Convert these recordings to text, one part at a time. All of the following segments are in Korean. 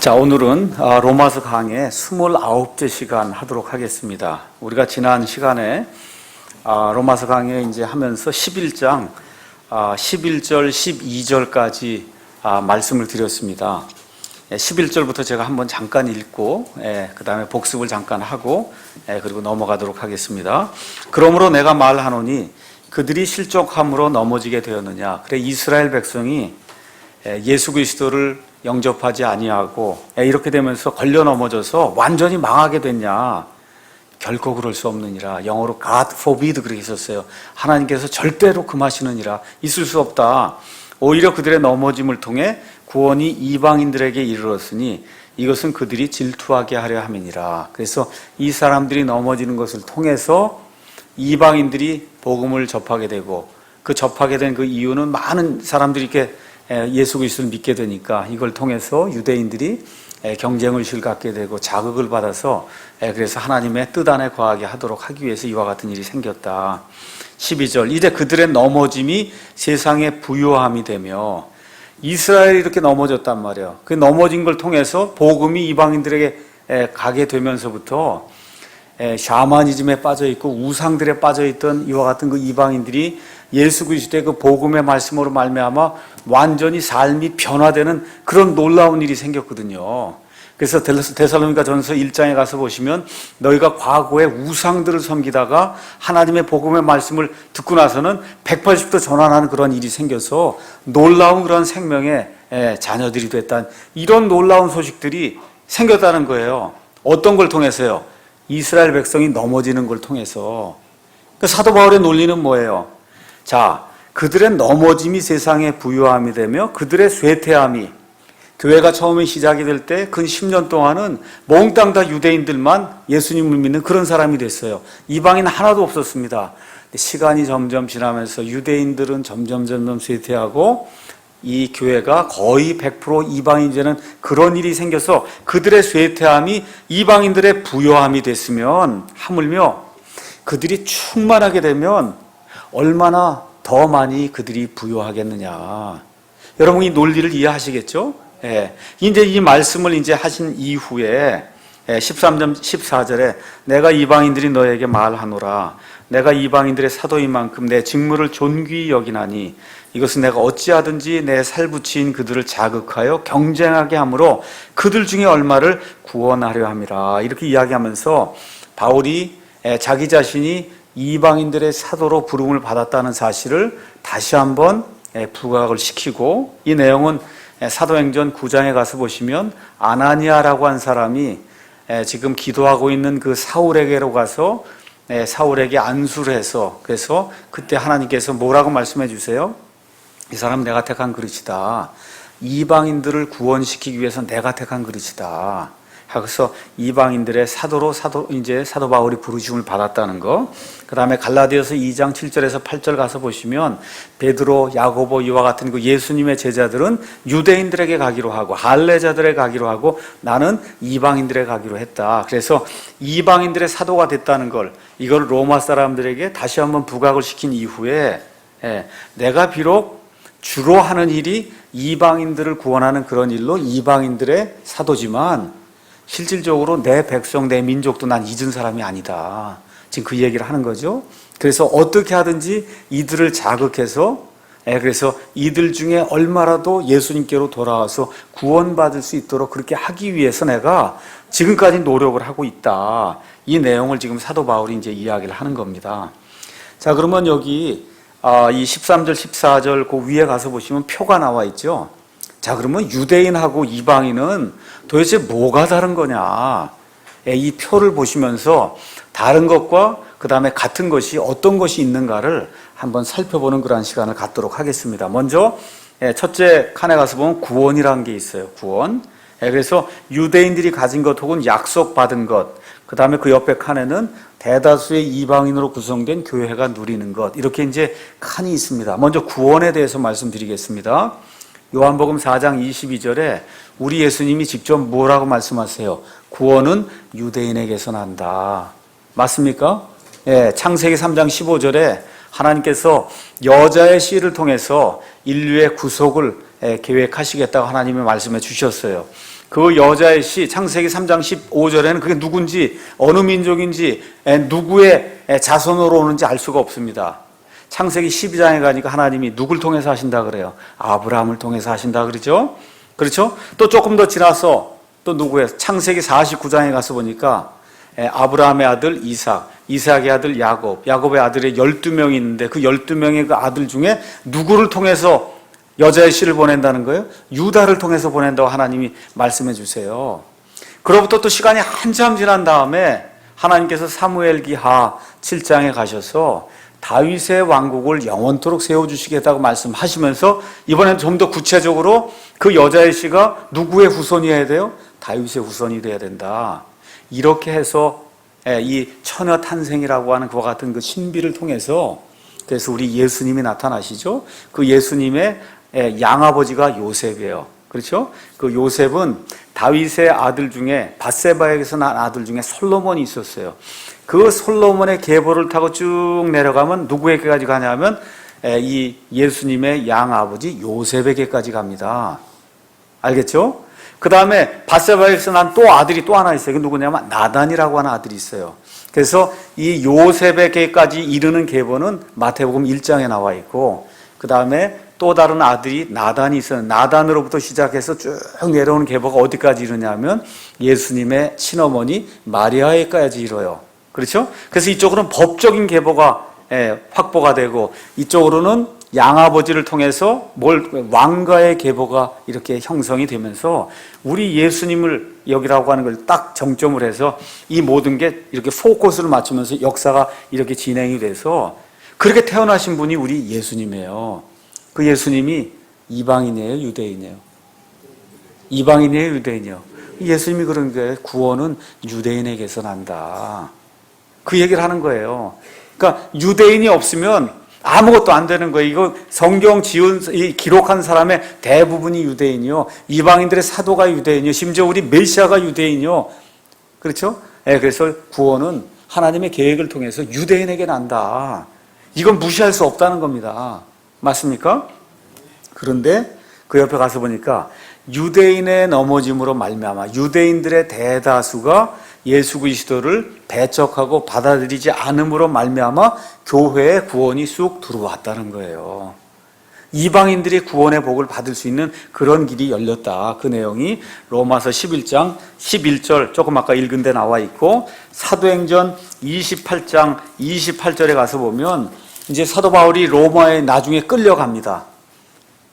자, 오늘은 로마서 강의 29째 시간 하도록 하겠습니다. 우리가 지난 시간에 로마서 강의 이제 하면서 11장 11절, 12절까지 말씀을 드렸습니다. 11절부터 제가 한번 잠깐 읽고 그 다음에 복습을 잠깐 하고 그리고 넘어가도록 하겠습니다. 그러므로 내가 말하노니 그들이 실족함으로 넘어지게 되었느냐. 그래 이스라엘 백성이 예수 그리스도를 영접하지 아니하고 이렇게 되면서 걸려 넘어져서 완전히 망하게 됐냐. 결코 그럴 수 없느니라. 영어로 God forbid 그렇게 썼어요. 하나님께서 절대로 금하시느니라. 있을 수 없다. 오히려 그들의 넘어짐을 통해 구원이 이방인들에게 이르렀으니 이것은 그들이 질투하게 하려 함이니라. 그래서 이 사람들이 넘어지는 것을 통해서 이방인들이 복음을 접하게 되고 그 접하게 된 그 이유는 많은 사람들이 이렇게 예수 그리스도를 믿게 되니까 이걸 통해서 유대인들이 경쟁의식을 갖게 되고 자극을 받아서 그래서 하나님의 뜻 안에 거하게 하도록 하기 위해서 이와 같은 일이 생겼다. 12절 이제 그들의 넘어짐이 세상의 부요함이 되며 이스라엘이 이렇게 넘어졌단 말이에요. 그 넘어진 걸 통해서 복음이 이방인들에게 가게 되면서부터 샤머니즘에 빠져있고 우상들에 빠져있던 이와 같은 그 이방인들이 예수 그리스도의 그 복음의 말씀으로 말미암아 완전히 삶이 변화되는 그런 놀라운 일이 생겼거든요. 그래서 데살로니가 전서 1장에 가서 보시면 너희가 과거에 우상들을 섬기다가 하나님의 복음의 말씀을 듣고 나서는 180도 전환하는 그런 일이 생겨서 놀라운 그런 생명의 자녀들이 됐다는 이런 놀라운 소식들이 생겼다는 거예요. 어떤 걸 통해서요? 이스라엘 백성이 넘어지는 걸 통해서. 그 사도 바울의 논리는 뭐예요? 자, 그들의 넘어짐이 세상의 부요함이 되며 그들의 쇠퇴함이 교회가 처음에 시작이 될 때 근 10년 동안은 몽땅 다 유대인들만 예수님을 믿는 그런 사람이 됐어요. 이방인 하나도 없었습니다. 시간이 점점 지나면서 유대인들은 점점 쇠퇴하고 이 교회가 거의 100% 이방인이 되는 그런 일이 생겨서 그들의 쇠퇴함이 이방인들의 부요함이 됐으면 하물며 그들이 충만하게 되면 얼마나 더 많이 그들이 부요하겠느냐. 여러분 이 논리를 이해하시겠죠? 이제 이 말씀을 이제 하신 이후에 13절 14절에 내가 이방인들이 너에게 말하노라. 내가 이방인들의 사도인 만큼 내 직무를 존귀히 여기나니 이것은 내가 어찌하든지 내 살붙인 그들을 자극하여 경쟁하게 함으로 그들 중에 얼마를 구원하려 함이라. 이렇게 이야기하면서 바울이 자기 자신이 이방인들의 사도로 부름을 받았다는 사실을 다시 한번 부각을 시키고 이 내용은 사도행전 9장에 가서 보시면 아나니아라고 한 사람이 지금 기도하고 있는 그 사울에게로 가서 사울에게 안수를 해서 그래서 그때 하나님께서 뭐라고 말씀해 주세요? 이 사람 내가 택한 그릇이다. 이방인들을 구원시키기 위해서 내가 택한 그릇이다. 그래서 이방인들의 사도 바울이 부르심을 받았다는 거. 그 다음에 갈라디아서 2장 7절에서 8절 가서 보시면 베드로, 야고보 이와 같은 그 예수님의 제자들은 유대인들에게 가기로 하고 할례자들에게 가기로 하고 나는 이방인들에게 가기로 했다. 그래서 이방인들의 사도가 됐다는 걸 이걸 로마 사람들에게 다시 한번 부각을 시킨 이후에 내가 비록 주로 하는 일이 이방인들을 구원하는 그런 일로 이방인들의 사도지만 실질적으로 내 백성, 내 민족도 난 잊은 사람이 아니다. 지금 그 얘기를 하는 거죠. 그래서 어떻게 하든지 이들을 자극해서 그래서 이들 중에 얼마라도 예수님께로 돌아와서 구원받을 수 있도록 그렇게 하기 위해서 내가 지금까지 노력을 하고 있다. 이 내용을 지금 사도 바울이 이제 이야기를 하는 겁니다. 자, 그러면 여기 이 13절, 14절 그 위에 가서 보시면 표가 나와 있죠. 자, 그러면 유대인하고 이방인은 도대체 뭐가 다른 거냐? 이 표를 보시면서 다른 것과 그 다음에 같은 것이 어떤 것이 있는가를 한번 살펴보는 그런 시간을 갖도록 하겠습니다. 먼저 첫째 칸에 가서 보면 구원이라는 게 있어요. 구원. 그래서 유대인들이 가진 것 혹은 약속받은 것, 그 다음에 그 옆에 칸에는 대다수의 이방인으로 구성된 교회가 누리는 것, 이렇게 이제 칸이 있습니다. 먼저 구원에 대해서 말씀드리겠습니다. 요한복음 4장 22절에 우리 예수님이 직접 뭐라고 말씀하세요? 구원은 유대인에게서 난다. 맞습니까? 창세기 3장 15절에 하나님께서 여자의 씨를 통해서 인류의 구속을 계획하시겠다고 하나님이 말씀해 주셨어요. 그 여자의 씨 창세기 3장 15절에는 그게 누군지 어느 민족인지 누구의 자손으로 오는지 알 수가 없습니다. 창세기 12장에 가니까 하나님이 누굴 통해서 하신다 그래요? 아브라함을 통해서 하신다 그러죠. 그렇죠? 또 조금 더 지나서 또 누구예요? 창세기 49장에 가서 보니까 아브라함의 아들 이삭, 이삭의 아들 야곱, 야곱의 아들이 12명이 있는데 그 12명의 그 아들 중에 누구를 통해서 여자의 씨를 보낸다는 거예요? 유다를 통해서 보낸다고 하나님이 말씀해 주세요. 그로부터 또 시간이 한참 지난 다음에 하나님께서 사무엘기하 7장에 가셔서 다윗의 왕국을 영원토록 세워주시겠다고 말씀하시면서 이번엔 좀 더 구체적으로 그 여자의 씨가 누구의 후손이어야 돼요? 다윗의 후손이 돼야 된다. 이렇게 해서 이 처녀 탄생이라고 하는 그와 같은 그 신비를 통해서 그래서 우리 예수님이 나타나시죠. 그 예수님의 양아버지가 요셉이에요. 그렇죠? 그 요셉은 다윗의 아들 중에 밧세바에게서 난 아들 중에 솔로몬이 있었어요. 그 솔로몬의 계보를 타고 쭉 내려가면 누구에게까지 가냐면 이 예수님의 양아버지 요셉에게까지 갑니다. 알겠죠? 그 다음에 밧세바에게서 난 또 아들이 또 하나 있어요. 그 누구냐면 나단이라고 하는 아들이 있어요. 그래서 이 요셉에게까지 이르는 계보는 마태복음 1장에 나와 있고 그 다음에 또 다른 아들이 나단이 있어요. 나단으로부터 시작해서 쭉 내려오는 계보가 어디까지 이르냐면 예수님의 친어머니 마리아에까지 이뤄요. 그렇죠? 그래서 이쪽으로는 법적인 계보가 확보가 되고 이쪽으로는 양아버지를 통해서 왕가의 계보가 이렇게 형성이 되면서 우리 예수님을 여기라고 하는 걸 딱 정점을 해서 이 모든 게 이렇게 포커스를 맞추면서 역사가 이렇게 진행이 돼서 그렇게 태어나신 분이 우리 예수님이에요. 그 예수님이 이방인이에요, 유대인이에요? 이방인이에요, 유대인이에요? 예수님이 그런 게 구원은 유대인에게서 난다. 그 얘기를 하는 거예요. 그러니까 유대인이 없으면 아무것도 안 되는 거예요. 이거 성경 기록한 사람의 대부분이 유대인이요. 이방인들의 사도가 유대인이요. 심지어 우리 메시아가 유대인이요. 그렇죠? 그래서 구원은 하나님의 계획을 통해서 유대인에게 난다. 이건 무시할 수 없다는 겁니다. 맞습니까? 그런데 그 옆에 가서 보니까 유대인의 넘어짐으로 말미암아 유대인들의 대다수가 예수 그리스도를 배척하고 받아들이지 않음으로 말미암아 교회에 구원이 쑥 들어왔다는 거예요. 이방인들이 구원의 복을 받을 수 있는 그런 길이 열렸다. 그 내용이 로마서 11장 11절 조금 아까 읽은 데 나와 있고 사도행전 28장 28절에 가서 보면 이제 사도 바울이 로마에 나중에 끌려갑니다.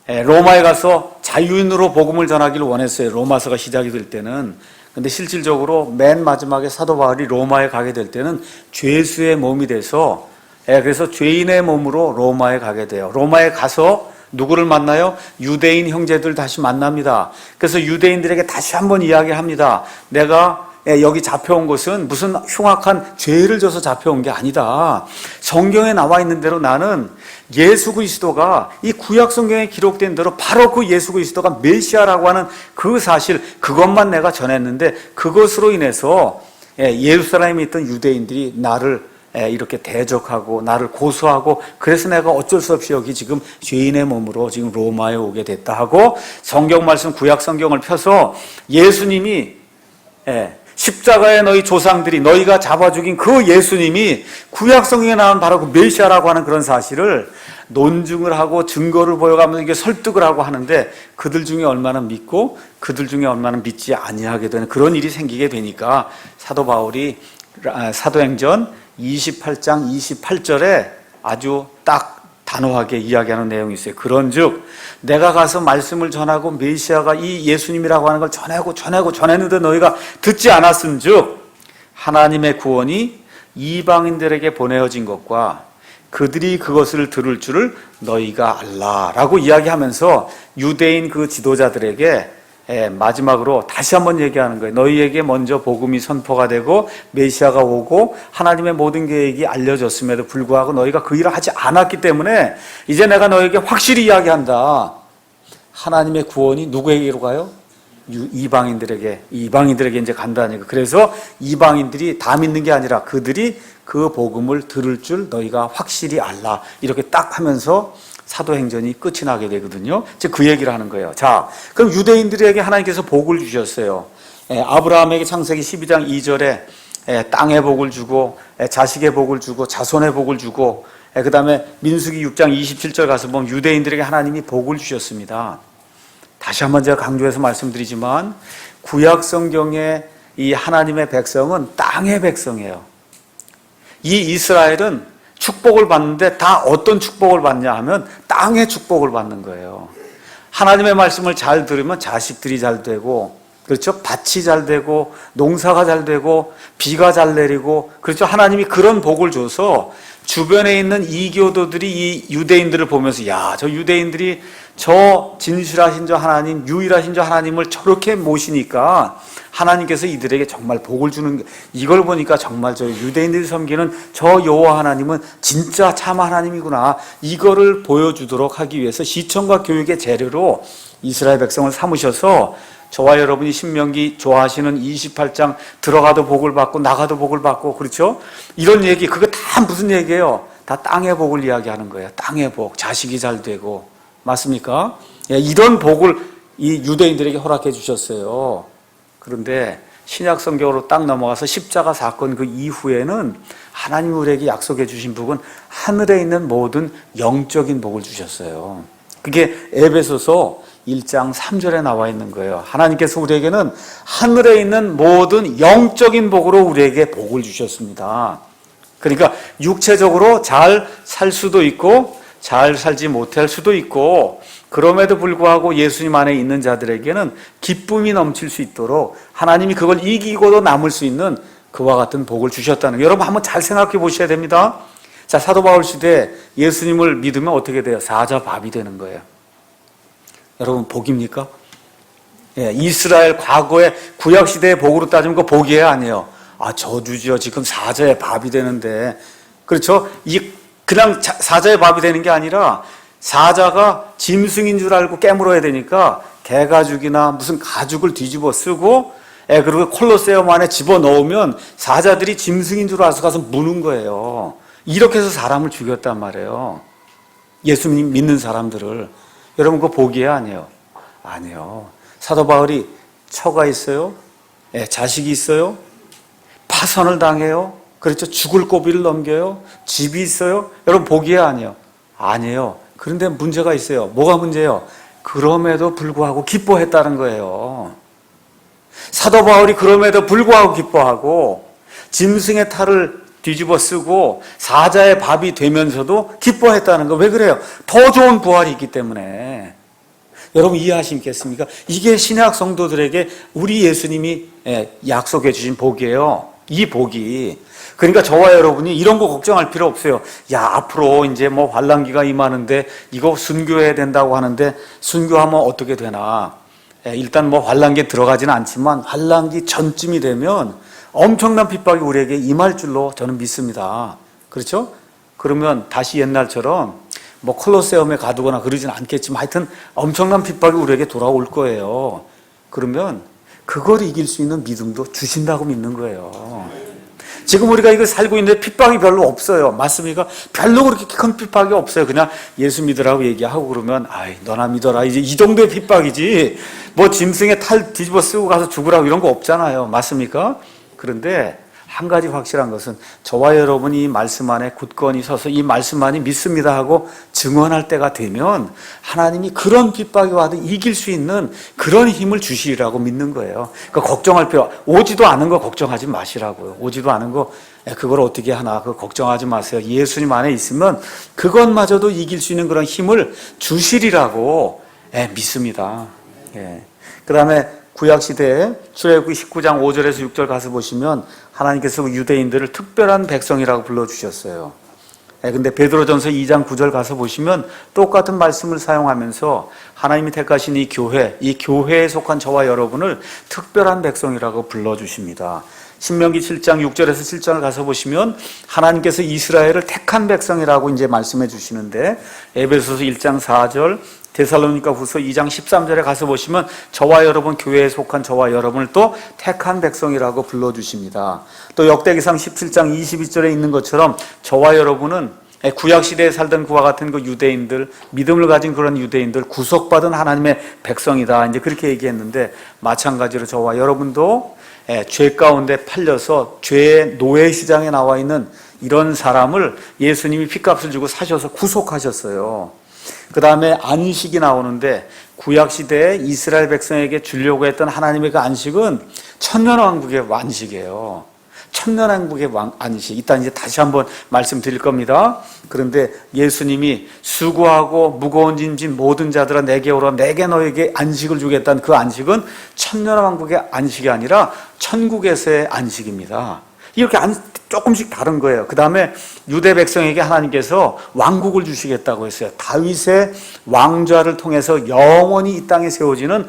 로마에 가서 자유인으로 복음을 전하기를 원했어요. 로마서가 시작이 될 때는. 근데 실질적으로 맨 마지막에 사도 바울이 로마에 가게 될 때는 죄수의 몸이 돼서 그래서 죄인의 몸으로 로마에 가게 돼요. 로마에 가서 누구를 만나요? 유대인 형제들 다시 만납니다. 그래서 유대인들에게 다시 한번 이야기합니다. 내가 여기 잡혀온 것은 무슨 흉악한 죄를 져서 잡혀온 게 아니다. 성경에 나와 있는 대로 나는 예수 그리스도가 이 구약 성경에 기록된 대로 바로 그 예수 그리스도가 메시아라고 하는 그 사실 그것만 내가 전했는데 그것으로 인해서 예루살렘에 있던 유대인들이 나를 이렇게 대적하고 나를 고소하고 그래서 내가 어쩔 수 없이 여기 지금 죄인의 몸으로 지금 로마에 오게 됐다 하고 성경 말씀 구약 성경을 펴서 예수님이 십자가에 너희 조상들이 너희가 잡아 죽인 그 예수님이 구약 성경에 나온 바로 그 메시아라고 하는 그런 사실을 논증을 하고 증거를 보여가면서 이게 설득을 하고 하는데 그들 중에 얼마나 믿고 그들 중에 얼마나 믿지 아니하게 되는 그런 일이 생기게 되니까 사도 바울이 사도행전 28장 28절에 아주 딱 단호하게 이야기하는 내용이 있어요. 그런즉 내가 가서 말씀을 전하고 메시아가 이 예수님이라고 하는 걸 전했는데 너희가 듣지 않았은즉 하나님의 구원이 이방인들에게 보내어진 것과 그들이 그것을 들을 줄을 너희가 알라라고 이야기하면서 유대인 그 지도자들에게 마지막으로 다시 한번 얘기하는 거예요. 너희에게 먼저 복음이 선포가 되고 메시아가 오고 하나님의 모든 계획이 알려졌음에도 불구하고 너희가 그 일을 하지 않았기 때문에 이제 내가 너희에게 확실히 이야기한다. 하나님의 구원이 누구에게로 가요? 이방인들에게 이제 간다니까. 그래서 이방인들이 다 믿는 게 아니라 그들이 그 복음을 들을 줄 너희가 확실히 알라. 이렇게 딱 하면서 사도행전이 끝이 나게 되거든요. 이제 그 얘기를 하는 거예요. 자, 그럼 유대인들에게 하나님께서 복을 주셨어요. 아브라함에게 창세기 12장 2절에 땅의 복을 주고 자식의 복을 주고 자손의 복을 주고 그 다음에 민수기 6장 27절 가서 보면 유대인들에게 하나님이 복을 주셨습니다. 다시 한번 제가 강조해서 말씀드리지만 구약 성경의 이 하나님의 백성은 땅의 백성이에요. 이 이스라엘은 축복을 받는데 다 어떤 축복을 받냐 하면 땅의 축복을 받는 거예요. 하나님의 말씀을 잘 들으면 자식들이 잘 되고, 그렇죠? 밭이 잘 되고, 농사가 잘 되고, 비가 잘 내리고, 그렇죠? 하나님이 그런 복을 줘서 주변에 있는 이교도들이 이 유대인들을 보면서, 야, 저 유대인들이 저 진실하신 저 하나님, 유일하신 저 하나님을 저렇게 모시니까 하나님께서 이들에게 정말 복을 주는, 이걸 보니까 정말 저 유대인들이 섬기는 저 여호와 하나님은 진짜 참 하나님이구나, 이거를 보여주도록 하기 위해서 시청과 교육의 재료로 이스라엘 백성을 삼으셔서 저와 여러분이 신명기 좋아하시는 28장 들어가도 복을 받고 나가도 복을 받고, 그렇죠? 이런 얘기, 그거 다 무슨 얘기예요? 다 땅의 복을 이야기하는 거예요. 땅의 복, 자식이 잘 되고, 맞습니까? 이런 복을 이 유대인들에게 허락해 주셨어요. 그런데 신약 성경으로 딱 넘어가서 십자가 사건 그 이후에는 하나님 우리에게 약속해 주신 복은 하늘에 있는 모든 영적인 복을 주셨어요. 그게 에베소서 1장 3절에 나와 있는 거예요. 하나님께서 우리에게는 하늘에 있는 모든 영적인 복으로 우리에게 복을 주셨습니다. 그러니까 육체적으로 잘 살 수도 있고 잘 살지 못할 수도 있고, 그럼에도 불구하고 예수님 안에 있는 자들에게는 기쁨이 넘칠 수 있도록 하나님이 그걸 이기고도 남을 수 있는 그와 같은 복을 주셨다는 거예요. 여러분 한번 잘 생각해 보셔야 됩니다. 자, 사도 바울 시대에 예수님을 믿으면 어떻게 돼요? 사자밥이 되는 거예요. 여러분 복입니까? 예, 이스라엘 과거의 구약 시대의 복으로 따지면 그 복이에요, 아니에요? 아, 저주죠. 지금 사자의 밥이 되는데, 그렇죠? 그냥 사자의 밥이 되는 게 아니라 사자가 짐승인 줄 알고 깨물어야 되니까 개가죽이나 무슨 가죽을 뒤집어 쓰고, 그리고 콜로세움 안에 집어넣으면 사자들이 짐승인 줄 알아서 가서 무는 거예요. 이렇게 해서 사람을 죽였단 말이에요. 예수님 믿는 사람들을. 여러분 그거 복이에요, 아니에요? 아니에요. 사도 바울이 처가 있어요? 자식이 있어요? 파선을 당해요? 그렇죠? 죽을 고비를 넘겨요? 집이 있어요? 여러분 복이에요, 아니에요? 아니에요. 그런데 문제가 있어요. 뭐가 문제예요? 그럼에도 불구하고 기뻐했다는 거예요. 사도 바울이 그럼에도 불구하고 기뻐하고 짐승의 탈을 뒤집어 쓰고 사자의 밥이 되면서도 기뻐했다는 거. 왜 그래요? 더 좋은 부활이 있기 때문에. 여러분 이해하시겠습니까? 이게 신약 성도들에게 우리 예수님이 약속해 주신 복이에요. 이 복이. 그러니까 저와 여러분이 이런 거 걱정할 필요 없어요. 야, 앞으로 이제 뭐 환란기가 임하는데 이거 순교해야 된다고 하는데 순교하면 어떻게 되나? 일단 뭐 환란기에 들어가지는 않지만 환란기 전쯤이 되면 엄청난 핍박이 우리에게 임할 줄로 저는 믿습니다. 그렇죠? 그러면 다시 옛날처럼 뭐 콜로세움에 가두거나 그러진 않겠지만 하여튼 엄청난 핍박이 우리에게 돌아올 거예요. 그러면 그걸 이길 수 있는 믿음도 주신다고 믿는 거예요. 지금 우리가 이거 살고 있는데 핍박이 별로 없어요. 맞습니까? 별로 그렇게 큰 핍박이 없어요. 그냥 예수 믿으라고 얘기하고 그러면 아이 너나 믿어라. 이제 이 정도의 핍박이지 뭐 짐승의 탈 뒤집어 쓰고 가서 죽으라고 이런 거 없잖아요. 맞습니까? 그런데 한 가지 확실한 것은 저와 여러분이 이 말씀 안에 굳건히 서서 이 말씀만이 믿습니다 하고 증언할 때가 되면 하나님이 그런 핍박이 와도 이길 수 있는 그런 힘을 주시리라고 믿는 거예요. 그러니까 걱정할 필요, 오지도 않은 거 걱정하지 마시라고요. 오지도 않은 거 그걸 어떻게 하나 그거 걱정하지 마세요. 예수님 안에 있으면 그것마저도 이길 수 있는 그런 힘을 주시리라고 믿습니다. 그 다음에 구약시대에 출애굽기 19장 5절에서 6절 가서 보시면 하나님께서 유대인들을 특별한 백성이라고 불러주셨어요. 근데 베드로전서 2장 9절 가서 보시면 똑같은 말씀을 사용하면서 하나님이 택하신 이 교회에 속한 저와 여러분을 특별한 백성이라고 불러주십니다. 신명기 7장 6절에서 7장을 가서 보시면 하나님께서 이스라엘을 택한 백성이라고 이제 말씀해 주시는데 에베소서 1장 4절, 데살로니가 후서 2장 13절에 가서 보시면 저와 여러분, 교회에 속한 저와 여러분을 또 택한 백성이라고 불러주십니다. 또 역대기상 17장 22절에 있는 것처럼 저와 여러분은 구약시대에 살던 그와 같은 그 유대인들, 믿음을 가진 그런 유대인들, 구속받은 하나님의 백성이다, 이제 그렇게 얘기했는데, 마찬가지로 저와 여러분도 죄 가운데 팔려서 죄의 노예 시장에 나와 있는 이런 사람을 예수님이 핏값을 주고 사셔서 구속하셨어요. 그 다음에 안식이 나오는데, 구약시대에 이스라엘 백성에게 주려고 했던 하나님의 그 안식은 천년왕국의 안식이에요. 천년왕국의 안식. 이따 이제 다시 한번 말씀드릴 겁니다. 그런데 예수님이 수고하고 무거운 짐 진 모든 자들아 내게 오라, 내게 너에게 안식을 주겠다는 그 안식은 천년왕국의 안식이 아니라 천국에서의 안식입니다. 이렇게 조금씩 다른 거예요. 그 다음에 유대 백성에게 하나님께서 왕국을 주시겠다고 했어요. 다윗의 왕좌를 통해서 영원히 이 땅에 세워지는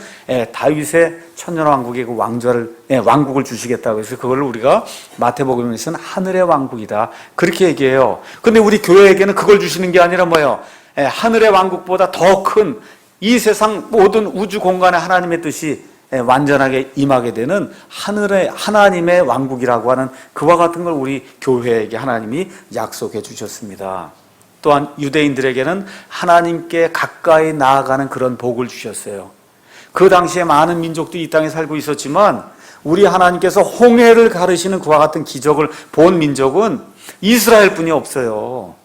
다윗의 천년왕국의 그 왕국을 주시겠다고 해서 그걸 우리가 마태복음에서는 하늘의 왕국이다, 그렇게 얘기해요. 근데 우리 교회에게는 그걸 주시는 게 아니라 뭐예요? 하늘의 왕국보다 더 큰 이 세상 모든 우주 공간에 하나님의 뜻이 완전하게 임하게 되는 하나님의 왕국이라고 하는 그와 같은 걸 우리 교회에게 하나님이 약속해 주셨습니다. 또한 유대인들에게는 하나님께 가까이 나아가는 그런 복을 주셨어요. 그 당시에 많은 민족들이 이 땅에 살고 있었지만 우리 하나님께서 홍해를 가르시는 그와 같은 기적을 본 민족은 이스라엘뿐이 없어요.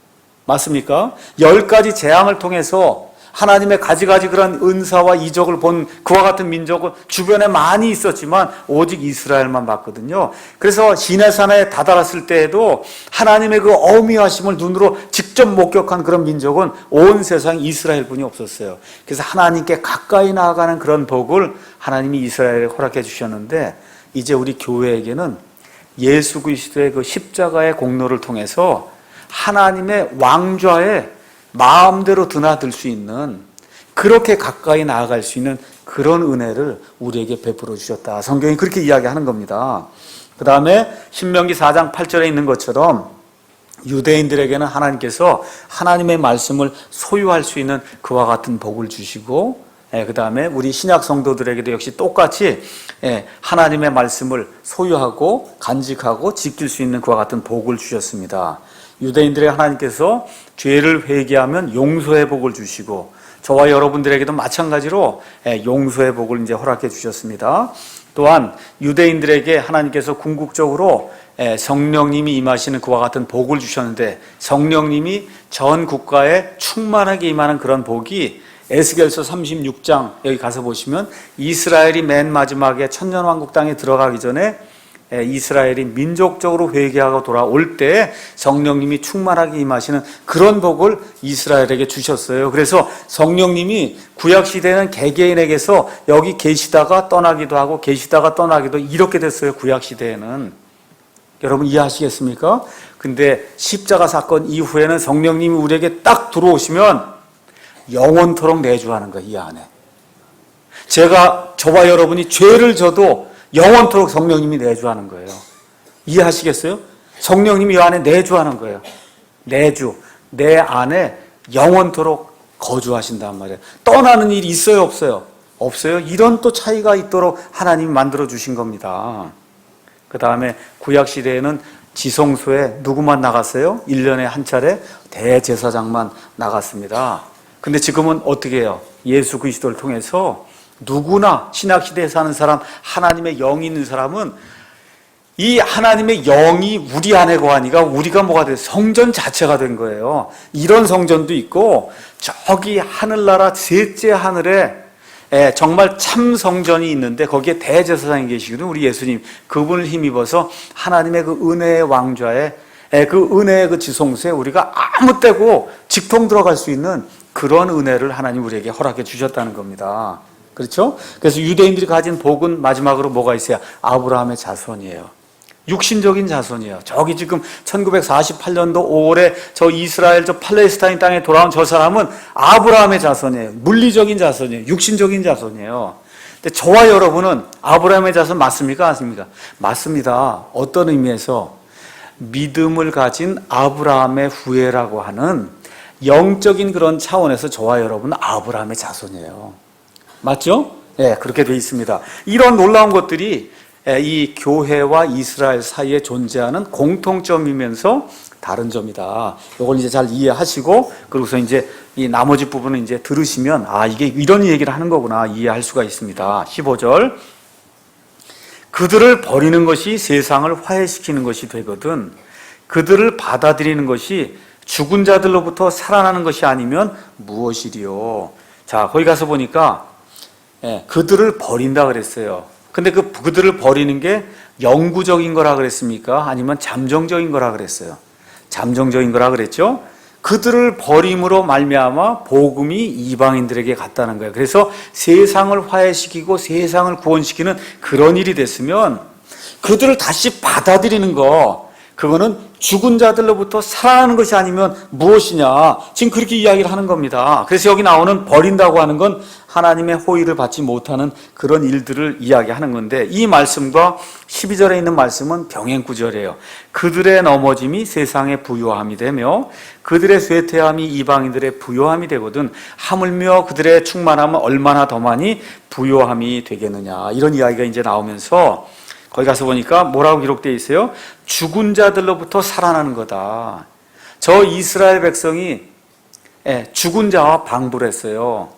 맞습니까? 10가지 재앙을 통해서 하나님의 가지가지 그런 은사와 이적을 본 그와 같은 민족은 주변에 많이 있었지만 오직 이스라엘만 봤거든요. 그래서 시내산에 다다랐을 때에도 하나님의 그 어미하심을 눈으로 직접 목격한 그런 민족은 온 세상 이스라엘뿐이 없었어요. 그래서 하나님께 가까이 나아가는 그런 복을 하나님이 이스라엘에 허락해 주셨는데, 이제 우리 교회에게는 예수 그리스도의 그 십자가의 공로를 통해서 하나님의 왕좌에 마음대로 드나들 수 있는, 그렇게 가까이 나아갈 수 있는 그런 은혜를 우리에게 베풀어 주셨다, 성경이 그렇게 이야기하는 겁니다. 그 다음에 신명기 4장 8절에 있는 것처럼 유대인들에게는 하나님께서 하나님의 말씀을 소유할 수 있는 그와 같은 복을 주시고, 그 다음에 우리 신약 성도들에게도 역시 똑같이 하나님의 말씀을 소유하고 간직하고 지킬 수 있는 그와 같은 복을 주셨습니다. 유대인들에게 하나님께서 죄를 회개하면 용서의 복을 주시고, 저와 여러분들에게도 마찬가지로 용서의 복을 이제 허락해 주셨습니다. 또한 유대인들에게 하나님께서 궁극적으로 성령님이 임하시는 그와 같은 복을 주셨는데, 성령님이 전 국가에 충만하게 임하는 그런 복이 에스겔서 36장 여기 가서 보시면, 이스라엘이 맨 마지막에 천년왕국 땅에 들어가기 전에 이스라엘이 민족적으로 회개하고 돌아올 때 성령님이 충만하게 임하시는 그런 복을 이스라엘에게 주셨어요. 그래서 성령님이 구약시대에는 개개인에게서 여기 계시다가 떠나기도 하고 계시다가 떠나기도, 이렇게 됐어요. 구약시대에는. 여러분 이해하시겠습니까? 근데 십자가 사건 이후에는 성령님이 우리에게 딱 들어오시면 영원토록 내주하는 거예요. 이 안에 저와 여러분이 죄를 져도 영원토록 성령님이 내주하는 거예요. 이해하시겠어요? 성령님이 이 안에 내주하는 거예요. 내주, 내 안에 영원토록 거주하신단 말이에요. 떠나는 일이 있어요, 없어요? 없어요. 이런 또 차이가 있도록 하나님이 만들어 주신 겁니다. 그 다음에 구약시대에는 지성소에 누구만 나갔어요? 1년에 한 차례 대제사장만 나갔습니다. 근데 지금은 어떻게 해요? 예수 그리스도를 통해서 누구나 신약시대에 사는 사람, 하나님의 영이 있는 사람은 이 하나님의 영이 우리 안에 거하니까 우리가 뭐가 돼요? 성전 자체가 된 거예요. 이런 성전도 있고, 저기 하늘나라 셋째 하늘에 정말 참 성전이 있는데 거기에 대제사장이 계시거든요. 우리 예수님, 그분을 힘입어서 하나님의 그 은혜의 왕좌에, 그 은혜의 그 지성소에 우리가 아무 때고 직통 들어갈 수 있는 그런 은혜를 하나님 우리에게 허락해 주셨다는 겁니다. 그렇죠? 그래서 유대인들이 가진 복은 마지막으로 뭐가 있어요? 아브라함의 자손이에요. 육신적인 자손이에요. 저기 지금 1948년도 5월에 저 이스라엘, 저 팔레스타인 땅에 돌아온 저 사람은 아브라함의 자손이에요. 물리적인 자손이에요. 육신적인 자손이에요. 근데 저와 여러분은 아브라함의 자손 맞습니까? 맞습니까? 맞습니다. 어떤 의미에서 믿음을 가진 아브라함의 후예라고 하는 영적인 그런 차원에서 저와 여러분은 아브라함의 자손이에요. 맞죠? 예, 그렇게 돼 있습니다. 이런 놀라운 것들이 이 교회와 이스라엘 사이에 존재하는 공통점이면서 다른 점이다. 이걸 이제 잘 이해하시고, 그리고서 이제 이 나머지 부분을 이제 들으시면, 아, 이게 이런 얘기를 하는 거구나 이해할 수가 있습니다. 15절. 그들을 버리는 것이 세상을 화해시키는 것이 되거든 그들을 받아들이는 것이 죽은 자들로부터 살아나는 것이 아니면 무엇이리요. 자, 거기 가서 보니까 그들을 버린다 그랬어요. 근데 그들을 버리는 게 영구적인 거라 그랬습니까? 아니면 잠정적인 거라 그랬어요? 잠정적인 거라 그랬죠? 그들을 버림으로 말미암아 복음이 이방인들에게 갔다는 거예요. 그래서 세상을 화해시키고 세상을 구원시키는 그런 일이 됐으면 그들을 다시 받아들이는 거, 그거는 죽은 자들로부터 살아나는 것이 아니면 무엇이냐, 지금 그렇게 이야기를 하는 겁니다. 그래서 여기 나오는 버린다고 하는 건 하나님의 호의를 받지 못하는 그런 일들을 이야기하는 건데, 이 말씀과 12절에 있는 말씀은 병행구절이에요. 그들의 넘어짐이 세상의 부요함이 되며 그들의 쇠퇴함이 이방인들의 부요함이 되거든 하물며 그들의 충만함은 얼마나 더 많이 부요함이 되겠느냐, 이런 이야기가 이제 나오면서 거기 가서 보니까 뭐라고 기록되어 있어요? 죽은 자들로부터 살아나는 거다. 저 이스라엘 백성이 죽은 자와 방부를 했어요.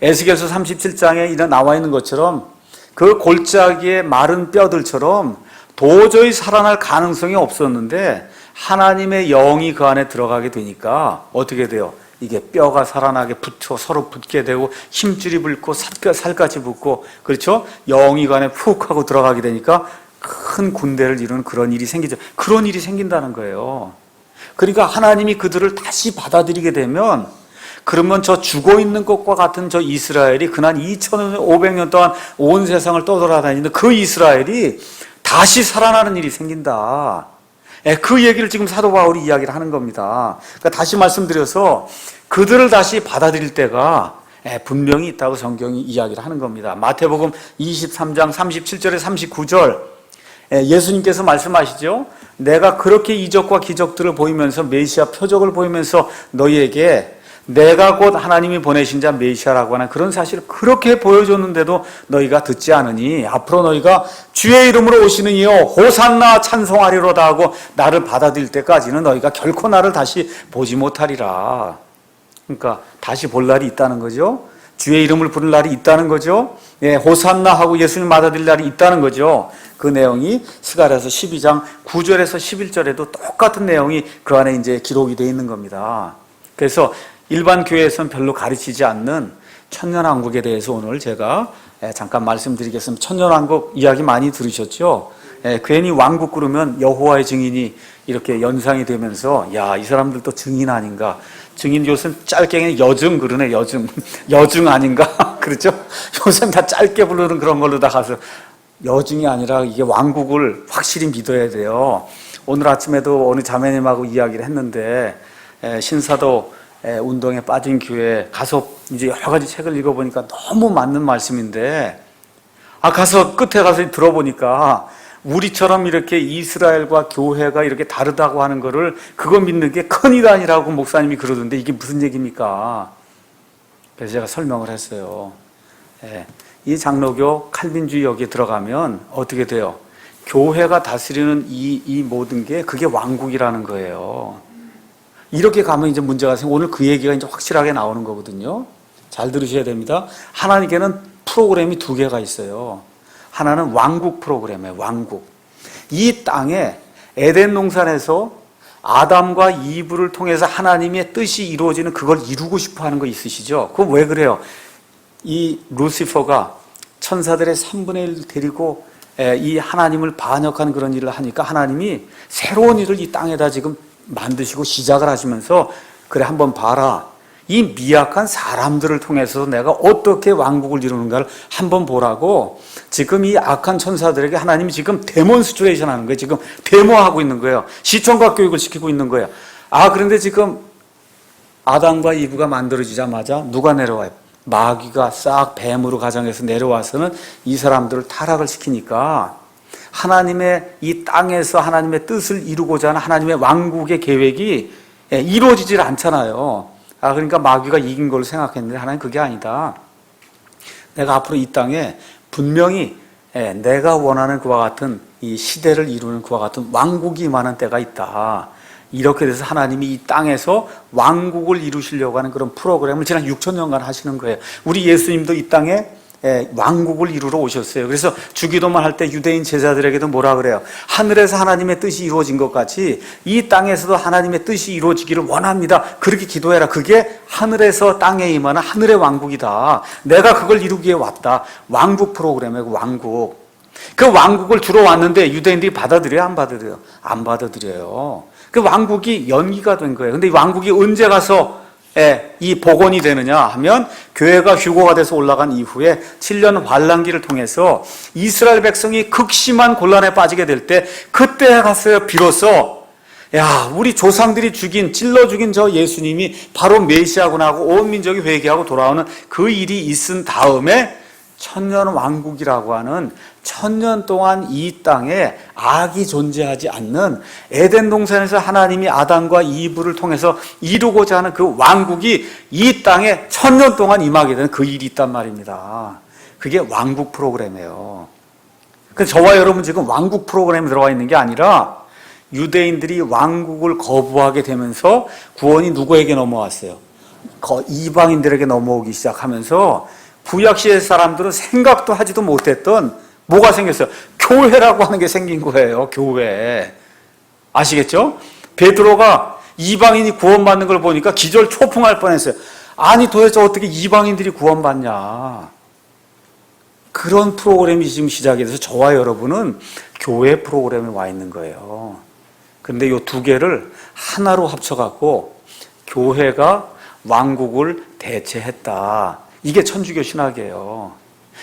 에스겔서 37장에 나와 있는 것처럼 그 골짜기의 마른 뼈들처럼 도저히 살아날 가능성이 없었는데 하나님의 영이 그 안에 들어가게 되니까 어떻게 돼요? 이게 뼈가 살아나게 붙어 서로 붙게 되고 힘줄이 붙고 살까지 붙고, 그렇죠? 영이 그 안에 푹 하고 들어가게 되니까 큰 군대를 이루는 그런 일이 생기죠. 그런 일이 생긴다는 거예요. 그러니까 하나님이 그들을 다시 받아들이게 되면, 그러면 저 죽어 있는 것과 같은 저 이스라엘이 그난 2500년 동안 온 세상을 떠돌아다니는 그 이스라엘이 다시 살아나는 일이 생긴다. 그 얘기를 지금 사도 바울이 이야기를 하는 겁니다. 그러니까 다시 말씀드려서 그들을 다시 받아들일 때가 분명히 있다고 성경이 이야기를 하는 겁니다. 마태복음 23장 37절에 39절 예수님께서 말씀하시죠. 내가 그렇게 이적과 기적들을 보이면서 메시아 표적을 보이면서 너희에게 내가 곧 하나님이 보내신 자 메시아라고 하는 그런 사실을 그렇게 보여줬는데도 너희가 듣지 않으니 앞으로 너희가 주의 이름으로 오시는 이여 호산나 찬송하리로다 하고 나를 받아들일 때까지는 너희가 결코 나를 다시 보지 못하리라. 그러니까 다시 볼 날이 있다는 거죠. 주의 이름을 부를 날이 있다는 거죠. 호산나 하고 예수님 받아들일 날이 있다는 거죠. 그 내용이 스가랴서 12장 9절에서 11절에도 똑같은 내용이 그 안에 이제 기록이 되어 있는 겁니다. 그래서 일반 교회에서는 별로 가르치지 않는 천년왕국에 대해서 오늘 제가 잠깐 말씀드리겠습니다. 천년왕국 이야기 많이 들으셨죠? 괜히 왕국 그러면 여호와의 증인이 이렇게 연상이 되면서 야, 이 사람들도 증인 아닌가? 증인 요새 짧게 여증 그러네, 여증. 여증 아닌가? 그렇죠? 요새 다 짧게 부르는 그런 걸로 다 가서 여증이 아니라 이게 왕국을 확실히 믿어야 돼요. 오늘 아침에도 어느 자매님하고 이야기를 했는데 신사도 운동에 빠진 교회 가서 이제 여러 가지 책을 읽어보니까 너무 맞는 말씀인데, 가서 끝에 가서 들어보니까 우리처럼 이렇게 이스라엘과 교회가 이렇게 다르다고 하는 거를 그거 믿는 게 큰일 아니라고 목사님이 그러던데 이게 무슨 얘기입니까? 그래서 제가 설명을 했어요. 이 장로교 칼빈주의 여기에 들어가면 어떻게 돼요? 교회가 다스리는 이 모든 게 그게 왕국이라는 거예요. 이렇게 가면 이제 문제가 생겨. 오늘 그 얘기가 이제 확실하게 나오는 거거든요. 잘 들으셔야 됩니다. 하나님께는 프로그램이 두 개가 있어요. 하나는 왕국 프로그램이에요. 왕국. 이 땅에 에덴 동산에서 아담과 이브를 통해서 하나님의 뜻이 이루어지는 그걸 이루고 싶어 하는 거 있으시죠? 그거 왜 그래요? 이 루시퍼가 천사들의 3분의 1 데리고 이 하나님을 반역하는 그런 일을 하니까 하나님이 새로운 일을 이 땅에다 지금 만드시고 시작을 하시면서 그래 한번 봐라. 이 미약한 사람들을 통해서 내가 어떻게 왕국을 이루는가를 한번 보라고 지금 이 악한 천사들에게 하나님이 지금 데몬스트레이션 하는 거예요. 지금 데모하고 있는 거예요. 시청각 교육을 시키고 있는 거예요. 그런데 지금 아담과 이브가 만들어지자마자 누가 내려와요? 마귀가 싹 뱀으로 가정해서 내려와서는 이 사람들을 타락을 시키니까 하나님의 이 땅에서 하나님의 뜻을 이루고자 하는 하나님의 왕국의 계획이 이루어지질 않잖아요. 그러니까 마귀가 이긴 걸로 생각했는데 하나님 그게 아니다. 내가 앞으로 이 땅에 분명히 내가 원하는 그와 같은 이 시대를 이루는 그와 같은 왕국이 임하는 때가 있다. 이렇게 돼서 하나님이 이 땅에서 왕국을 이루시려고 하는 그런 프로그램을 지난 6,000년간 하시는 거예요. 우리 예수님도 이 땅에 왕국을 이루러 오셨어요. 그래서 주기도만 할 때 유대인 제자들에게도 뭐라 그래요? 하늘에서 하나님의 뜻이 이루어진 것 같이 이 땅에서도 하나님의 뜻이 이루어지기를 원합니다. 그렇게 기도해라. 그게 하늘에서 땅에 임하는 하늘의 왕국이다. 내가 그걸 이루기 위해 왔다. 왕국 프로그램이고 왕국. 그 왕국을 주러 왔는데 유대인들이 받아들여요? 안 받아들여요? 안 받아들여요. 그 왕국이 연기가 된 거예요. 근데 이 왕국이 언제 가서 이 복원이 되느냐 하면 교회가 휴거가 돼서 올라간 이후에 7년 환란기를 통해서 이스라엘 백성이 극심한 곤란에 빠지게 될 때 그때 가서 비로소 우리 조상들이 찔러 죽인 저 예수님이 바로 메시아구나 하고 온 민족이 회개하고 돌아오는 그 일이 있은 다음에 천년 왕국이라고 하는 천년 동안 이 땅에 악이 존재하지 않는 에덴 동산에서 하나님이 아담과 이브를 통해서 이루고자 하는 그 왕국이 이 땅에 천년 동안 임하게 되는 그 일이 있단 말입니다. 그게 왕국 프로그램이에요. 그래서 저와 여러분 지금 왕국 프로그램에 들어와 있는 게 아니라 유대인들이 왕국을 거부하게 되면서 구원이 누구에게 넘어왔어요? 이방인들에게 넘어오기 시작하면서 구약시대 사람들은 생각도 하지도 못했던 뭐가 생겼어요? 교회라고 하는 게 생긴 거예요. 교회. 아시겠죠? 베드로가 이방인이 구원받는 걸 보니까 기절 초풍할 뻔했어요. 아니 도대체 어떻게 이방인들이 구원받냐. 그런 프로그램이 지금 시작이 돼서 저와 여러분은 교회 프로그램에 와 있는 거예요. 그런데 이 두 개를 하나로 합쳐갖고 교회가 왕국을 대체했다. 이게 천주교 신학이에요.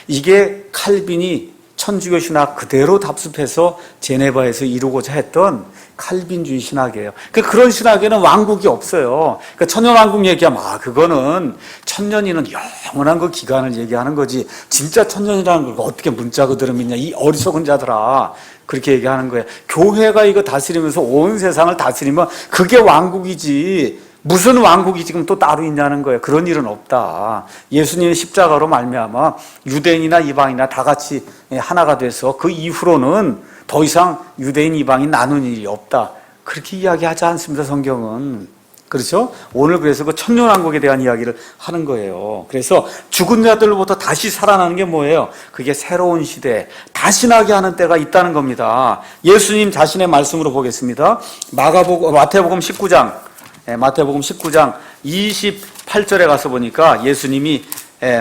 이게 칼빈이 천주교 신학 그대로 답습해서 제네바에서 이루고자 했던 칼빈주의 신학이에요. 그런 신학에는 왕국이 없어요. 천년왕국 얘기하면 그거는 천년이는 영원한 그 기간을 얘기하는 거지 진짜 천년이라는 걸 어떻게 문자 그대로 믿냐 이 어리석은 자들아 그렇게 얘기하는 거예요. 교회가 이거 다스리면서 온 세상을 다스리면 그게 왕국이지 무슨 왕국이 지금 또 따로 있냐는 거예요. 그런 일은 없다. 예수님의 십자가로 말미암아 유대인이나 이방인이나 다 같이 하나가 돼서 그 이후로는 더 이상 유대인 이방인 나눈 일이 없다. 그렇게 이야기하지 않습니다. 성경은. 그렇죠? 오늘 그래서 그 천년왕국에 대한 이야기를 하는 거예요. 그래서 죽은 자들로부터 다시 살아나는 게 뭐예요? 그게 새로운 시대, 다시 나게 하는 때가 있다는 겁니다. 예수님 자신의 말씀으로 보겠습니다. 마태복음 19장 마태복음 19장 28절에 가서 보니까 예수님이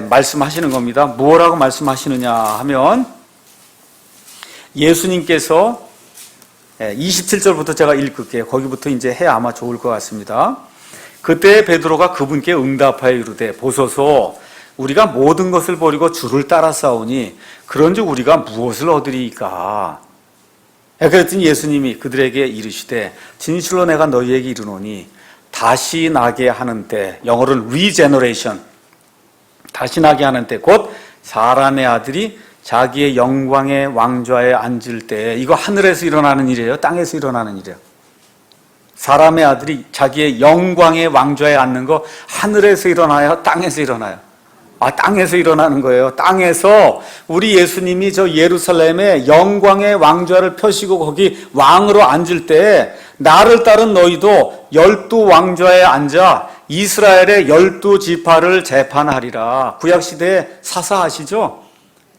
말씀하시는 겁니다. 뭐라고 말씀하시느냐 하면 예수님께서 27절부터 제가 읽을게요. 거기부터 이제 해야 아마 좋을 것 같습니다. 그때 베드로가 그분께 응답하여 이르되 보소서 우리가 모든 것을 버리고 주를 따라 싸우니 그런즉 우리가 무엇을 얻으리이까? 그랬더니 예수님이 그들에게 이르시되 진실로 내가 너희에게 이르노니 다시 나게 하는 때, 영어로는 regeneration, 다시 나게 하는 때, 곧 사람의 아들이 자기의 영광의 왕좌에 앉을 때, 이거 하늘에서 일어나는 일이에요? 땅에서 일어나는 일이에요? 사람의 아들이 자기의 영광의 왕좌에 앉는 거 하늘에서 일어나요? 땅에서 일어나요? 땅에서 일어나는 거예요. 땅에서 우리 예수님이 저 예루살렘에 영광의 왕좌를 펴시고 거기 왕으로 앉을 때 나를 따른 너희도 12 왕좌에 앉아 이스라엘의 12 지파를 재판하리라. 구약시대에 사사 아시죠?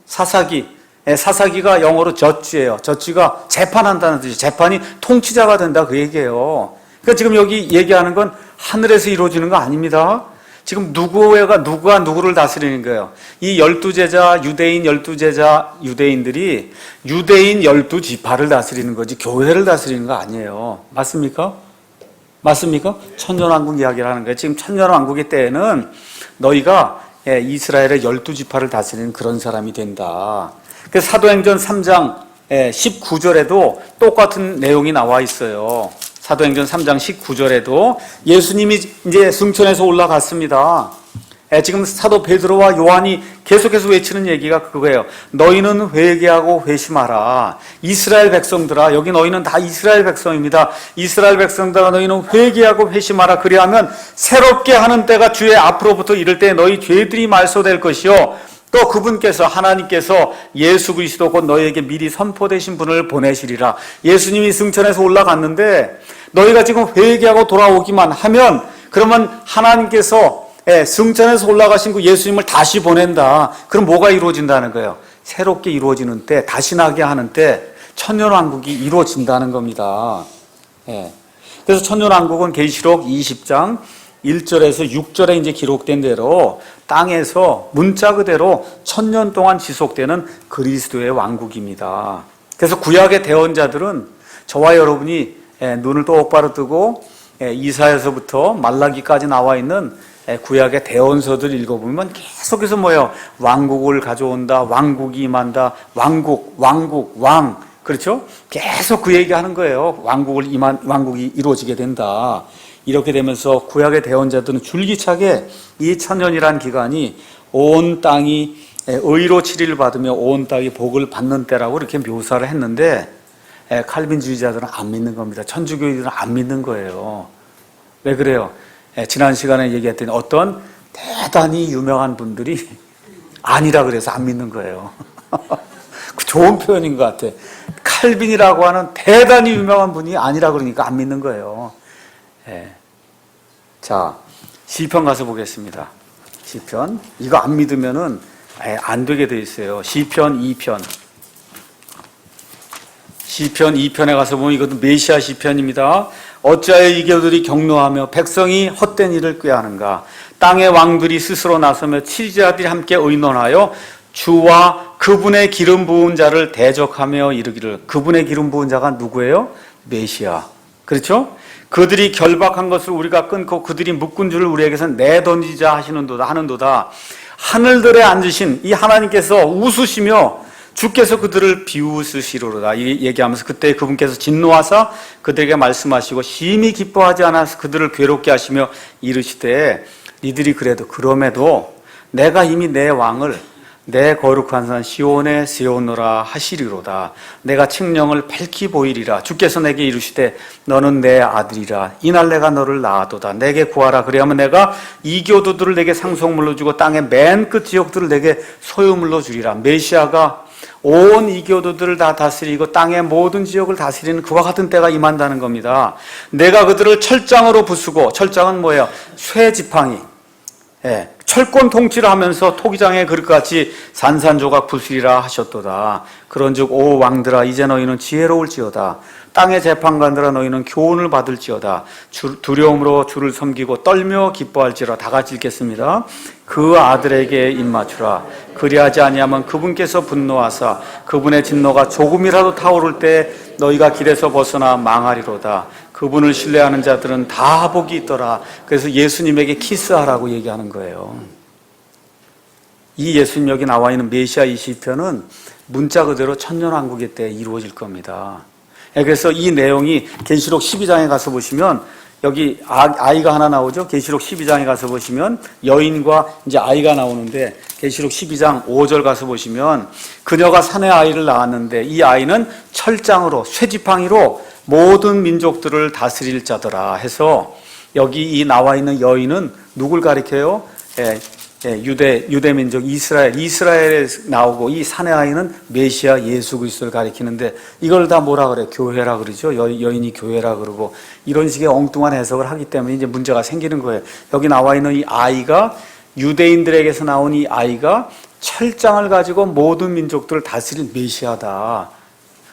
사사기. 사사기가 영어로 저지예요. 저지가 재판한다는 뜻이에요. 재판이 통치자가 된다 그 얘기예요. 그러니까 지금 여기 얘기하는 건 하늘에서 이루어지는 거 아닙니다. 지금 누가 누구를 다스리는 거예요? 이 12제자, 유대인 12제자, 유대인들이 유대인 12지파를 다스리는 거지 교회를 다스리는 거 아니에요. 맞습니까? 맞습니까? 천년왕국 이야기를 하는 거예요. 지금 천년왕국의 때에는 너희가 이스라엘의 12지파를 다스리는 그런 사람이 된다. 그래서 사도행전 3장 19절에도 똑같은 내용이 나와 있어요. 사도행전 3장 19절에도 예수님이 이제 승천해서 올라갔습니다. 지금 사도 베드로와 요한이 계속해서 외치는 얘기가 그거예요. 너희는 회개하고 회심하라. 이스라엘 백성들아, 여기 너희는 다 이스라엘 백성입니다. 이스라엘 백성들아, 너희는 회개하고 회심하라. 그리하면 새롭게 하는 때가 주의 앞으로부터 이를 때 너희 죄들이 말소될 것이요, 또 그분께서, 하나님께서 예수 그리스도 곧 너희에게 미리 선포되신 분을 보내시리라. 예수님이 승천해서 올라갔는데 너희가 지금 회개하고 돌아오기만 하면, 그러면 하나님께서 승천해서 올라가신 그 예수님을 다시 보낸다. 그럼 뭐가 이루어진다는 거예요? 새롭게 이루어지는 때, 다시 나게 하는 때 천년왕국이 이루어진다는 겁니다. 그래서 천년왕국은 계시록 20장 1절에서 6절에 이제 기록된 대로 땅에서 문자 그대로 천년 동안 지속되는 그리스도의 왕국입니다. 그래서 구약의 대언자들은 저와 여러분이 눈을 똑바로 뜨고 이사야서부터 말라기까지 나와 있는 구약의 대언서들 읽어보면 계속해서 뭐예요? 왕국을 가져온다, 왕국이 임한다, 왕국, 왕. 그렇죠? 계속 그 얘기하는 거예요. 왕국이 이루어지게 된다. 이렇게 되면서 구약의 대언자들은 줄기차게 이 천년이란 기간이 온 땅이 의로 치리를 받으며 온 땅이 복을 받는 때라고 이렇게 묘사를 했는데, 칼빈주의자들은 안 믿는 겁니다. 천주교인들은 안 믿는 거예요. 왜 그래요? 지난 시간에 얘기했더니 어떤 대단히 유명한 분들이 아니라 그래서 안 믿는 거예요. 좋은 표현인 것 같아. 칼빈이라고 하는 대단히 유명한 분이 아니라 그러니까 안 믿는 거예요. 자, 시편 가서 보겠습니다. 시편. 이거 안 믿으면은 안 되게 돼 있어요. 시편 2편. 시편 2편에 가서 보면 이것도 메시아 시편입니다. 어찌하여 이교들이 격노하며 백성이 헛된 일을 꾀하는가. 땅의 왕들이 스스로 나서며 치리자들이 함께 의논하여 주와 그분의 기름 부은 자를 대적하며 이르기를. 그분의 기름 부은 자가 누구예요? 메시아. 그렇죠? 그들이 결박한 것을 우리가 끊고 그들이 묶은 줄을 우리에게서 내던지자 하는도다. 하늘들에 앉으신 이 하나님께서 웃으시며 주께서 그들을 비웃으시리로다. 이 얘기하면서 그때 그분께서 진노하사 그들에게 말씀하시고 심히 기뻐하지 않아서 그들을 괴롭게 하시며 이르시되, 니들이 그럼에도 내가 이미 내 왕을 내 거룩한 산 시온에 세우노라 하시리로다. 내가 칙령을 밝히 보이리라. 주께서 내게 이르시되 너는 내 아들이라. 이날 내가 너를 낳아도다. 내게 구하라. 그리하면 내가 이교도들을 내게 상속물로 주고 땅의 맨 끝 지역들을 내게 소유물로 주리라. 메시아가 온 이교도들을 다 다스리고 땅의 모든 지역을 다스리는 그와 같은 때가 임한다는 겁니다. 내가 그들을 철장으로 부수고, 철장은 뭐예요? 쇠지팡이. 철권 통치를 하면서 토기장의 그릇같이 산산조각 부수리라 하셨도다. 그런즉 오 왕들아, 이제 너희는 지혜로울지어다. 땅의 재판관들아, 너희는 교훈을 받을지어다. 두려움으로 주를 섬기고 떨며 기뻐할지라. 다 같이 읽겠습니다. 그 아들에게 입맞추라. 그리하지 아니하면 그분께서 분노하사 그분의 진노가 조금이라도 타오를 때 너희가 길에서 벗어나 망하리로다. 그분을 신뢰하는 자들은 다 복이 있더라. 그래서 예수님에게 키스하라고 얘기하는 거예요. 이 예수님 여기 나와 있는 메시아 이 시편은 문자 그대로 천년왕국의 때 이루어질 겁니다. 그래서 이 내용이 계시록 12장에 가서 보시면 여기 아이가 하나 나오죠. 계시록 12장에 가서 보시면 여인과 이제 아이가 나오는데, 계시록 12장 5절 가서 보시면 그녀가 사내 아이를 낳았는데 이 아이는 철장으로 쇠지팡이로 모든 민족들을 다스릴 자더라 해서, 여기 이 나와 있는 여인은 누굴 가리켜요? 유대 민족 이스라엘에 나오고, 이 사내 아이는 메시아 예수 그리스도를 가리키는데 이걸 다 뭐라 그래? 교회라 그러죠. 여인이 교회라 그러고, 이런 식의 엉뚱한 해석을 하기 때문에 이제 문제가 생기는 거예요. 여기 나와 있는 이 아이가, 유대인들에게서 나온 이 아이가 철장을 가지고 모든 민족들을 다스릴 메시아다.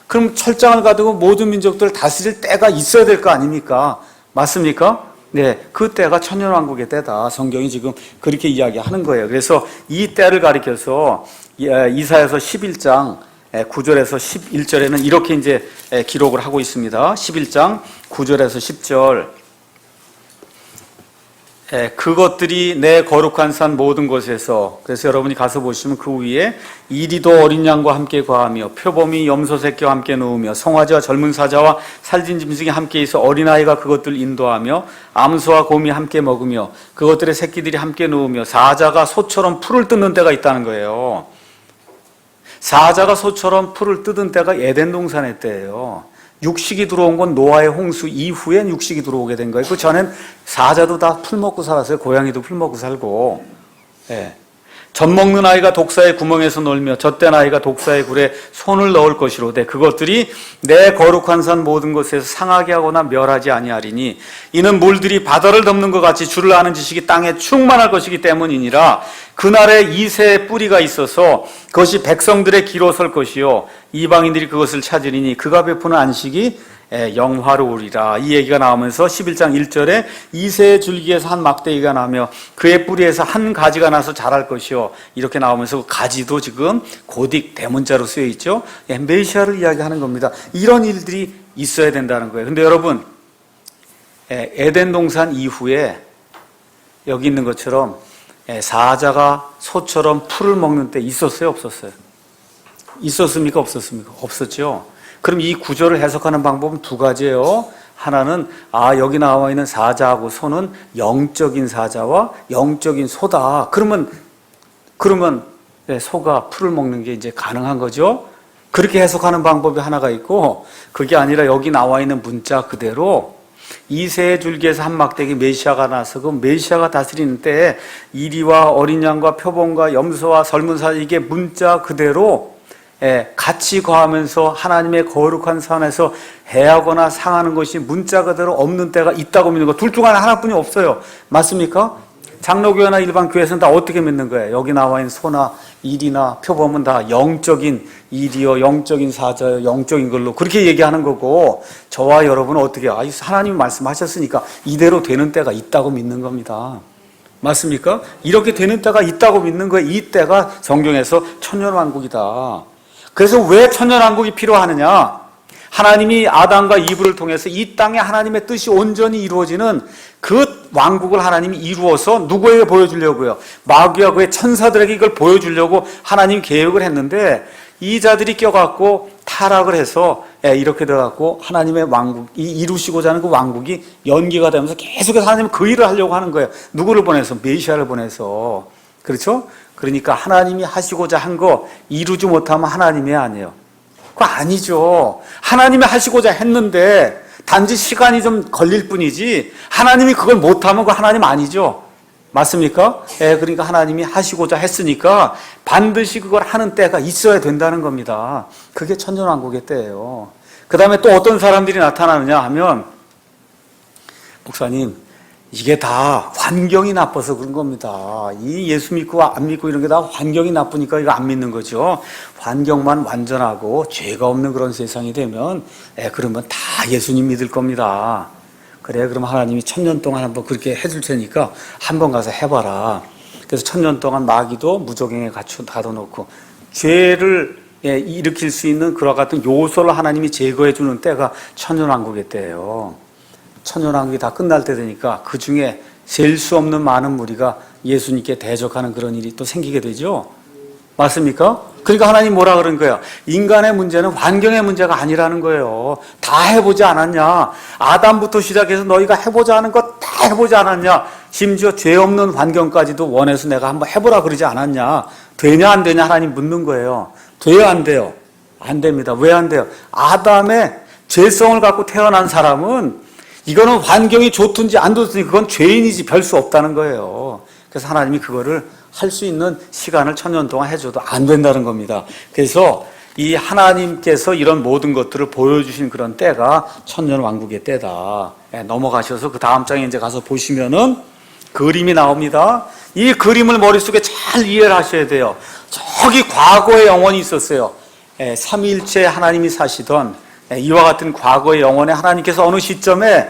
그럼 철장을 가지고 모든 민족들을 다스릴 때가 있어야 될 거 아닙니까? 맞습니까? 네, 그 때가 천년왕국의 때다. 성경이 지금 그렇게 이야기하는 거예요. 그래서 이 때를 가리켜서 이사야서 11장 9절에서 11절에는 이렇게 이제 기록을 하고 있습니다. 11장 9절에서 10절. 그것들이 내 거룩한 산 모든 곳에서, 그래서 여러분이 가서 보시면 그 위에 이리도 어린 양과 함께 거하며 표범이 염소 새끼와 함께 누우며 송아지와 젊은 사자와 살진 짐승이 함께 있어 어린아이가 그것들을 인도하며 암소와 곰이 함께 먹으며 그것들의 새끼들이 함께 누우며 사자가 소처럼 풀을 뜯는 때가 있다는 거예요. 사자가 소처럼 풀을 뜯은 때가 에덴 동산의 때예요. 육식이 들어온 건 노아의 홍수 이후엔 육식이 들어오게 된 거예요. 그 전엔 사자도 다 풀 먹고 살았어요. 고양이도 풀 먹고 살고. 예. 젖 먹는 아이가 독사의 구멍에서 놀며 젖된 아이가 독사의 굴에 손을 넣을 것이로되 그것들이 내 거룩한 산 모든 곳에서 상하게 하거나 멸하지 아니하리니 이는 물들이 바다를 덮는 것 같이 주를 아는 지식이 땅에 충만할 것이기 때문이니라. 그날에 이새의 뿌리가 있어서 그것이 백성들의 기로 설 것이요 이방인들이 그것을 찾으리니 그가 베푸는 안식이 영화로우리라. 이 얘기가 나오면서 11장 1절에 이새의 줄기에서 한 막대기가 나며 그의 뿌리에서 한 가지가 나서 자랄 것이요 이렇게 나오면서 가지도 지금 고딕 대문자로 쓰여 있죠. 메시아를 이야기하는 겁니다. 이런 일들이 있어야 된다는 거예요. 근데 여러분, 에덴 동산 이후에 여기 있는 것처럼 사자가 소처럼 풀을 먹는 때 있었어요, 없었어요? 있었습니까, 없었습니까? 없었죠. 그럼 이 구절을 해석하는 방법은 두 가지예요. 하나는 여기 나와 있는 사자하고 소는 영적인 사자와 영적인 소다. 그러면 소가 풀을 먹는 게 이제 가능한 거죠. 그렇게 해석하는 방법이 하나가 있고, 그게 아니라 여기 나와 있는 문자 그대로 이새의 줄기에서 한 막대기 메시아가 나서 그 메시아가 다스리는 때에 이리와 어린 양과 표범과 염소와 젊은 사자, 이게 문자 그대로 같이 거하면서 하나님의 거룩한 산에서 해하거나 상하는 것이 문자 그대로 없는 때가 있다고 믿는 거. 둘 중 하나뿐이 없어요. 맞습니까? 장로교회나 일반 교회에서는 다 어떻게 믿는 거예요? 여기 나와 있는 소나 일이나 표범은 다 영적인 일이요, 영적인 사자요, 영적인 걸로 그렇게 얘기하는 거고, 저와 여러분은 어떻게 해요? 하나님이 말씀하셨으니까 이대로 되는 때가 있다고 믿는 겁니다. 맞습니까? 이렇게 되는 때가 있다고 믿는 거예요. 이 때가 성경에서 천년왕국이다. 그래서 왜 천년왕국이 필요하느냐? 하나님이 아담과 이브를 통해서 이 땅에 하나님의 뜻이 온전히 이루어지는 그 왕국을 하나님이 이루어서 누구에게 보여주려고요? 마귀와 그의 천사들에게 이걸 보여주려고 하나님이 계획을 했는데, 이 자들이 껴갖고 타락을 해서 이렇게 돼갖고 하나님의 왕국이 이루시고자 하는 그 왕국이 연기가 되면서 계속해서 하나님은 그 일을 하려고 하는 거예요. 누구를 보내서? 메시아를 보내서. 그렇죠? 그러니까 하나님이 하시고자 한 거 이루지 못하면 하나님이 아니에요. 그거 아니죠. 하나님이 하시고자 했는데 단지 시간이 좀 걸릴 뿐이지 하나님이 그걸 못하면 그거 하나님 아니죠. 맞습니까? 그러니까 하나님이 하시고자 했으니까 반드시 그걸 하는 때가 있어야 된다는 겁니다. 그게 천년왕국의 때예요. 그 다음에 또 어떤 사람들이 나타나느냐 하면, 목사님, 이게 다 환경이 나빠서 그런 겁니다. 이 예수 믿고 안 믿고 이런 게 다 환경이 나쁘니까 이거 안 믿는 거죠. 환경만 완전하고 죄가 없는 그런 세상이 되면 그러면 다 예수님 믿을 겁니다. 그래, 그럼 하나님이 1000년 동안 한번 그렇게 해줄 테니까 한번 가서 해봐라. 그래서 1000년 동안 마귀도 무적행에 가둬놓고 죄를 일으킬 수 있는 그와 같은 요소를 하나님이 제거해 주는 때가 천년왕국의 때예요. 천년왕국이 다 끝날 때 되니까 그 중에 셀 수 없는 많은 무리가 예수님께 대적하는 그런 일이 또 생기게 되죠. 맞습니까? 그러니까 하나님 뭐라 그런 거예요? 인간의 문제는 환경의 문제가 아니라는 거예요. 다 해보지 않았냐? 아담부터 시작해서 너희가 해보자 하는 것 다 해보지 않았냐? 심지어 죄 없는 환경까지도 원해서 내가 한번 해보라 그러지 않았냐? 되냐 안 되냐 하나님 묻는 거예요. 돼요 안 돼요? 안 됩니다. 왜 안 돼요? 아담의 죄성을 갖고 태어난 사람은 이거는 환경이 좋든지 안 좋든지 그건 죄인이지 별 수 없다는 거예요. 그래서 하나님이 그거를 할 수 있는 시간을 1000년 동안 해줘도 안 된다는 겁니다. 그래서 이 하나님께서 이런 모든 것들을 보여주신 그런 때가 천년왕국의 때다. 넘어가셔서 그 다음 장에 이제 가서 보시면은 그림이 나옵니다. 이 그림을 머릿속에 잘 이해를 하셔야 돼요. 저기 과거의 영혼이 있었어요. 삼위일체 하나님이 사시던 이와 같은 과거의 영혼에 하나님께서 어느 시점에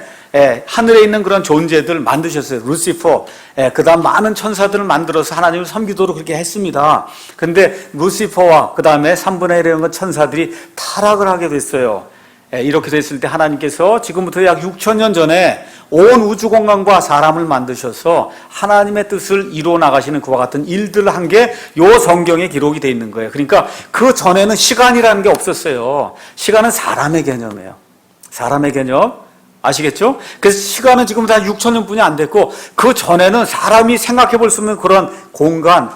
하늘에 있는 그런 존재들 만드셨어요. 루시퍼, 그 다음 많은 천사들을 만들어서 하나님을 섬기도록 그렇게 했습니다. 근데 루시퍼와 그 다음에 3분의 1의 천사들이 타락을 하게 됐어요. 이렇게 됐을 때 하나님께서 지금부터 약 6천년 전에 온 우주공간과 사람을 만드셔서 하나님의 뜻을 이루어 나가시는 그와 같은 일들을 한 게 요 성경에 기록이 되어 있는 거예요. 그러니까 그 전에는 시간이라는 게 없었어요. 시간은 사람의 개념이에요. 사람의 개념. 아시겠죠? 그래서 시간은 지금 다 6천년 뿐이 안 됐고, 그 전에는 사람이 생각해 볼 수 없는 그런 공간,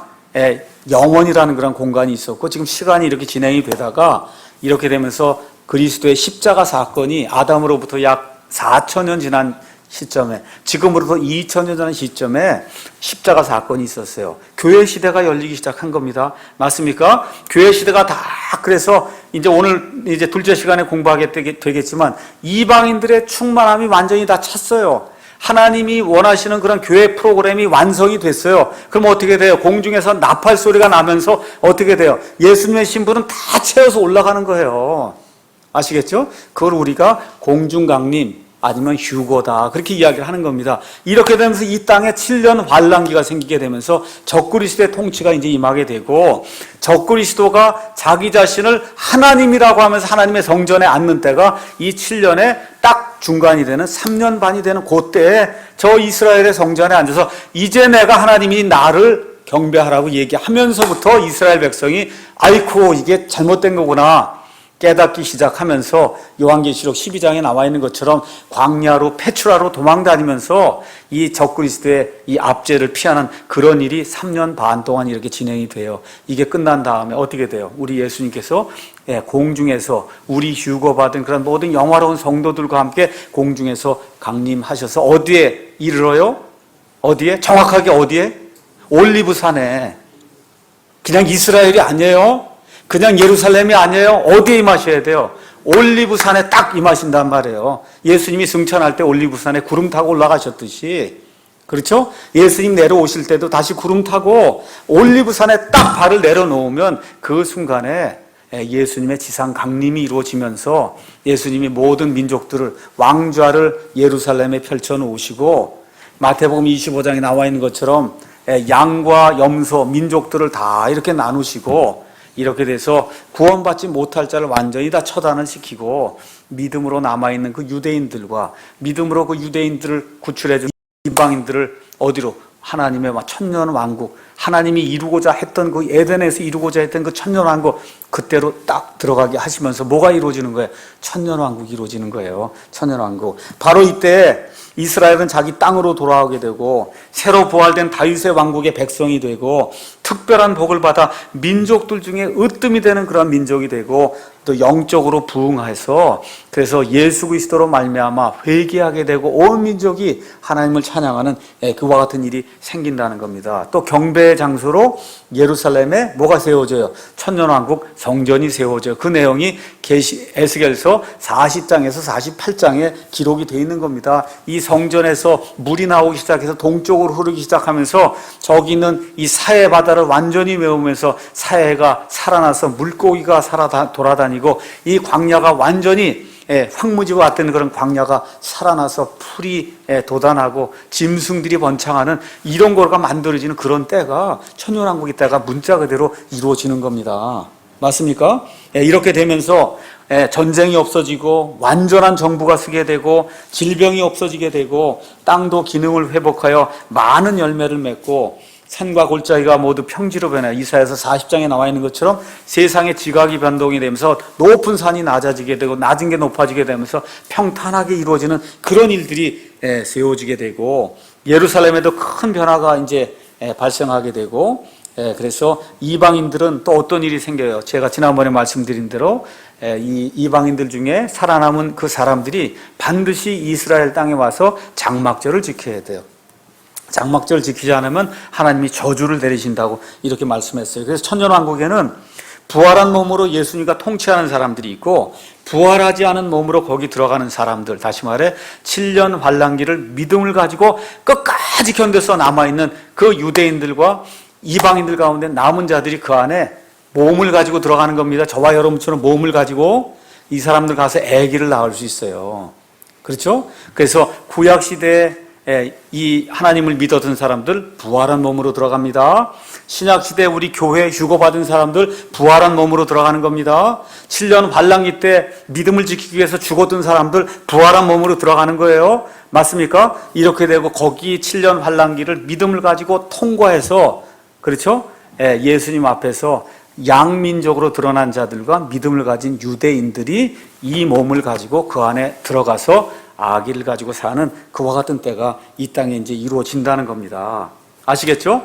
영원이라는 그런 공간이 있었고, 지금 시간이 이렇게 진행이 되다가 이렇게 되면서 그리스도의 십자가 사건이 아담으로부터 약 4천년 지난 시점에, 지금으로부터 2천년 지난 시점에 십자가 사건이 있었어요. 교회 시대가 열리기 시작한 겁니다. 맞습니까? 교회 시대가 다 그래서 이제 오늘 이제 둘째 시간에 공부하게 되겠지만 이방인들의 충만함이 완전히 다 찼어요. 하나님이 원하시는 그런 교회 프로그램이 완성이 됐어요. 그럼 어떻게 돼요? 공중에서 나팔 소리가 나면서 어떻게 돼요? 예수님의 신부는 다 채워서 올라가는 거예요. 아시겠죠? 그걸 우리가 공중강림 아니면 휴거다 그렇게 이야기를 하는 겁니다. 이렇게 되면서 이 땅에 7년 환란기가 생기게 되면서 적그리스도의 통치가 이제 임하게 되고, 적그리스도가 자기 자신을 하나님이라고 하면서 하나님의 성전에 앉는 때가 이 7년에 딱 중간이 되는 3년 반이 되는 그때에 저 이스라엘의 성전에 앉아서 이제 내가 하나님이 나를 경배하라고 얘기하면서부터 이스라엘 백성이 아이쿠 이게 잘못된 거구나 깨닫기 시작하면서 요한계시록 12장에 나와 있는 것처럼 광야로 페추라로 도망다니면서 이 적그리스도의 이 압제를 피하는 그런 일이 3년 반 동안 이렇게 진행이 돼요. 이게 끝난 다음에 어떻게 돼요? 우리 예수님께서 공중에서 우리 휴거받은 그런 모든 영화로운 성도들과 함께 공중에서 강림하셔서 어디에 이르러요? 어디에? 정확하게 어디에? 올리브산에. 그냥 이스라엘이 아니에요. 그냥 예루살렘이 아니에요. 어디에 임하셔야 돼요? 올리브산에 딱 임하신단 말이에요. 예수님이 승천할 때 올리브산에 구름 타고 올라가셨듯이, 그렇죠? 예수님 내려오실 때도 다시 구름 타고 올리브산에 딱 발을 내려놓으면 그 순간에 예수님의 지상 강림이 이루어지면서 예수님이 모든 민족들을, 왕좌를 예루살렘에 펼쳐놓으시고, 마태복음 25장에 나와 있는 것처럼 양과 염소, 민족들을 다 이렇게 나누시고, 이렇게 돼서 구원받지 못할 자를 완전히 다 처단을 시키고, 믿음으로 남아있는 그 유대인들과 믿음으로 그 유대인들을 구출해준 이방인들을 어디로? 하나님의 천년 왕국, 하나님이 이루고자 했던 그 에덴에서 이루고자 했던 그 천년 왕국, 그때로 딱 들어가게 하시면서 뭐가 이루어지는 거예요? 천년 왕국이 이루어지는 거예요. 천년 왕국. 바로 이때 이스라엘은 자기 땅으로 돌아오게 되고, 새로 부활된 다윗의 왕국의 백성이 되고, 특별한 복을 받아 민족들 중에 으뜸이 되는 그런 민족이 되고, 또 영적으로 부흥해서, 그래서 예수 그리스도로 말미암아 회개하게 되고 온 민족이 하나님을 찬양하는 그와 같은 일이 생긴다는 겁니다. 또 경배의 장소로 예루살렘에 뭐가 세워져요? 천년왕국 성전이 세워져요. 그 내용이 에스겔서 40장에서 48장에 기록이 되어 있는 겁니다. 이 성전에서 물이 나오기 시작해서 동쪽으로 흐르기 시작하면서 저기 있는 이 사해 바다를 완전히 메우면서 사해가 살아나서 물고기가 돌아다니고, 이 광야가 완전히 황무지와 같은 그런 광야가 살아나서 풀이 돋아나고 짐승들이 번창하는 이런 거가 만들어지는 그런 때가 천년왕국의 때가 문자 그대로 이루어지는 겁니다. 맞습니까? 이렇게 되면서 전쟁이 없어지고 완전한 정부가 서게 되고 질병이 없어지게 되고 땅도 기능을 회복하여 많은 열매를 맺고 산과 골짜기가 모두 평지로 변해 이사야서 40장에 나와 있는 것처럼 세상의 지각이 변동이 되면서 높은 산이 낮아지게 되고 낮은 게 높아지게 되면서 평탄하게 이루어지는 그런 일들이 세워지게 되고, 예루살렘에도 큰 변화가 이제 발생하게 되고, 그래서 이방인들은 또 어떤 일이 생겨요? 제가 지난번에 말씀드린 대로 이 이방인들 중에 살아남은 그 사람들이 반드시 이스라엘 땅에 와서 장막절을 지켜야 돼요. 장막절 지키지 않으면 하나님이 저주를 내리신다고 이렇게 말씀했어요. 그래서 천년왕국에는 부활한 몸으로 예수님과 통치하는 사람들이 있고, 부활하지 않은 몸으로 거기 들어가는 사람들, 다시 말해 7년 환란기를 믿음을 가지고 끝까지 견뎌서 남아있는 그 유대인들과 이방인들 가운데 남은 자들이 그 안에 몸을 가지고 들어가는 겁니다. 저와 여러분처럼 몸을 가지고 이 사람들 가서 아기를 낳을 수 있어요. 그렇죠? 그래서 구약시대에 이 하나님을 믿었던 사람들 부활한 몸으로 들어갑니다. 신약시대 우리 교회 휴거받은 사람들 부활한 몸으로 들어가는 겁니다. 7년 환란기 때 믿음을 지키기 위해서 죽었던 사람들 부활한 몸으로 들어가는 거예요. 맞습니까? 이렇게 되고 거기 7년 환란기를 믿음을 가지고 통과해서, 그렇죠? 예수님 앞에서 양민족으로 드러난 자들과 믿음을 가진 유대인들이 이 몸을 가지고 그 안에 들어가서 아기를 가지고 사는 그와 같은 때가 이 땅에 이제 이루어진다는 겁니다. 아시겠죠?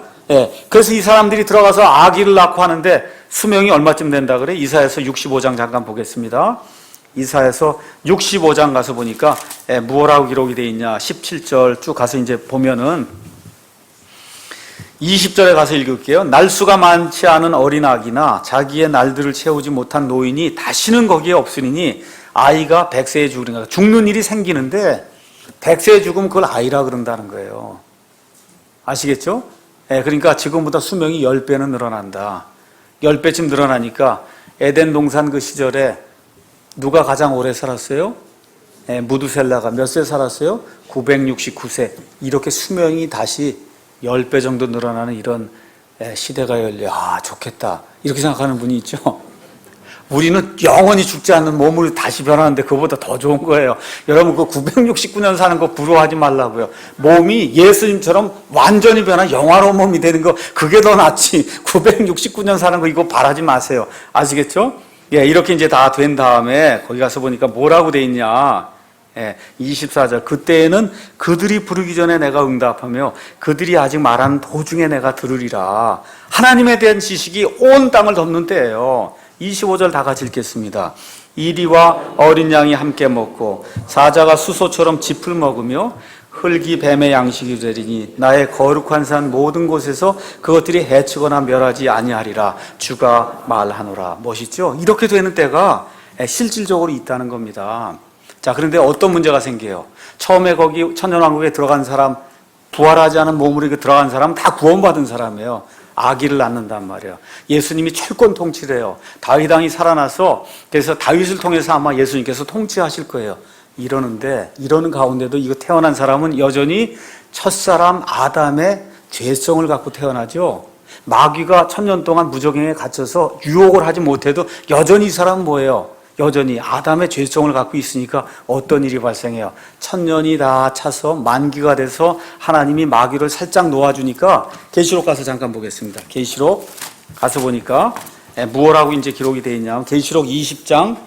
그래서 이 사람들이 들어가서 아기를 낳고 하는데 수명이 얼마쯤 된다 그래? 이사야서 65장 잠깐 보겠습니다. 이사야서 65장 가서 보니까 무엇라고 기록이 되어 있냐? 17절 쭉 가서 이제 보면은 20절에 가서 읽을게요. 날수가 많지 않은 어린아기나 자기의 날들을 채우지 못한 노인이 다시는 거기에 없으리니 아이가 100세에 죽으리라. 죽는 일이 생기는데 100세에 죽으면 그걸 아이라 그런다는 거예요. 아시겠죠? 그러니까 지금보다 수명이 10배는 늘어난다. 10배쯤 늘어나니까 에덴 동산 그 시절에 누가 가장 오래 살았어요? 무두셀라가 몇 세 살았어요? 969세. 이렇게 수명이 다시 10배 정도 늘어나는 이런 시대가 열려. 좋겠다. 이렇게 생각하는 분이 있죠. 우리는 영원히 죽지 않는 몸으로 다시 변하는데 그거보다 더 좋은 거예요. 여러분 그 969년 사는 거 부러워하지 말라고요. 몸이 예수님처럼 완전히 변한 영화로운 몸이 되는 거 그게 더 낫지. 969년 사는 거 이거 바라지 마세요. 아시겠죠? 이렇게 이제 다 된 다음에 거기 가서 보니까 뭐라고 돼 있냐. 24절 그때에는 그들이 부르기 전에 내가 응답하며 그들이 아직 말하는 도중에 내가 들으리라. 하나님에 대한 지식이 온 땅을 덮는 때예요. 25절 다 같이 읽겠습니다. 이리와 어린 양이 함께 먹고 사자가 수소처럼 짚을 먹으며 흙이 뱀의 양식이 되리니 나의 거룩한 산 모든 곳에서 그것들이 해치거나 멸하지 아니하리라. 주가 말하노라. 멋있죠? 이렇게 되는 때가 실질적으로 있다는 겁니다. 자, 그런데 어떤 문제가 생겨요? 처음에 거기 천년왕국에 들어간 사람, 부활하지 않은 몸으로 들어간 사람 다 구원받은 사람이에요. 아기를 낳는단 말이에요. 예수님이 철권 통치를 해요. 다윗 왕이 살아나서 그래서 다윗을 통해서 아마 예수님께서 통치하실 거예요. 이러는 가운데도 이거 태어난 사람은 여전히 첫사람 아담의 죄성을 갖고 태어나죠. 마귀가 1000년 동안 무적행에 갇혀서 유혹을 하지 못해도 여전히 이 사람은 뭐예요? 여전히 아담의 죄성을 갖고 있으니까 어떤 일이 발생해요? 1000년이 다 차서 만기가 돼서 하나님이 마귀를 살짝 놓아주니까 계시록 가서 잠깐 보겠습니다. 계시록 가서 보니까 무엇라고 이제 기록이 되어 있냐면 계시록 20장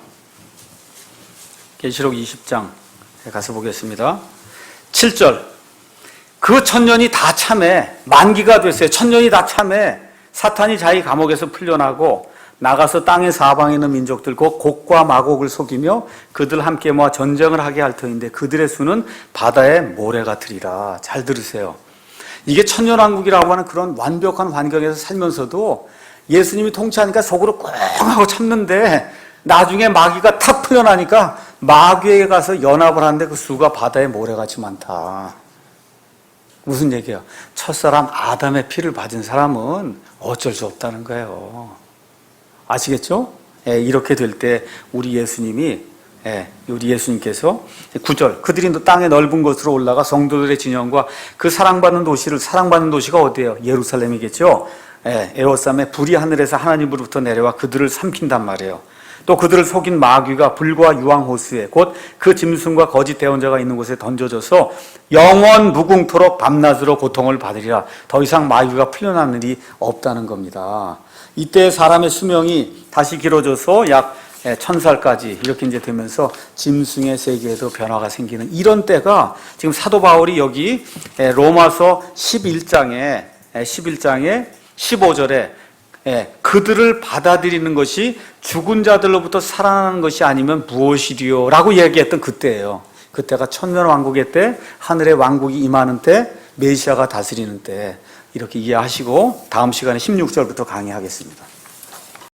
가서 보겠습니다. 7절 그 1000년이 다 참에 만기가 됐어요. 1000년이 다 참에 사탄이 자기 감옥에서 풀려나고 나가서 땅의 사방에 있는 민족들 곧 곡과 마곡을 속이며 그들 함께 모아 전쟁을 하게 할 터인데 그들의 수는 바다의 모래 같으리라. 잘 들으세요. 이게 천년왕국이라고 하는 그런 완벽한 환경에서 살면서도 예수님이 통치하니까 속으로 꽁 하고 참는데 나중에 마귀가 탁 풀려나니까 마귀에게 가서 연합을 하는데 그 수가 바다의 모래같이 많다. 무슨 얘기야? 첫사람 아담의 피를 받은 사람은 어쩔 수 없다는 거예요. 아시겠죠? 이렇게 될 때 우리 예수님께서 9절 그들이 땅의 넓은 곳으로 올라가 성도들의 진영과 그 사랑받는 도시가 어디예요? 예루살렘이겠죠? 에워싸매 불이 하늘에서 하나님으로부터 내려와 그들을 삼킨단 말이에요. 또 그들을 속인 마귀가 불과 유황호수에 곧 그 짐승과 거짓 대언자가 있는 곳에 던져져서 영원 무궁토록 밤낮으로 고통을 받으리라. 더 이상 마귀가 풀려나는 일이 없다는 겁니다. 이때 사람의 수명이 다시 길어져서 약 1000살까지 이렇게 이제 되면서 짐승의 세계에도 변화가 생기는 이런 때가 지금 사도 바울이 여기 로마서 11장에 15절에 그들을 받아들이는 것이 죽은 자들로부터 살아나는 것이 아니면 무엇이리요? 라고 얘기했던 그때예요. 그때가 천년왕국의 때, 하늘의 왕국이 임하는 때, 메시아가 다스리는 때 이렇게 이해하시고 다음 시간에 16절부터 강의하겠습니다.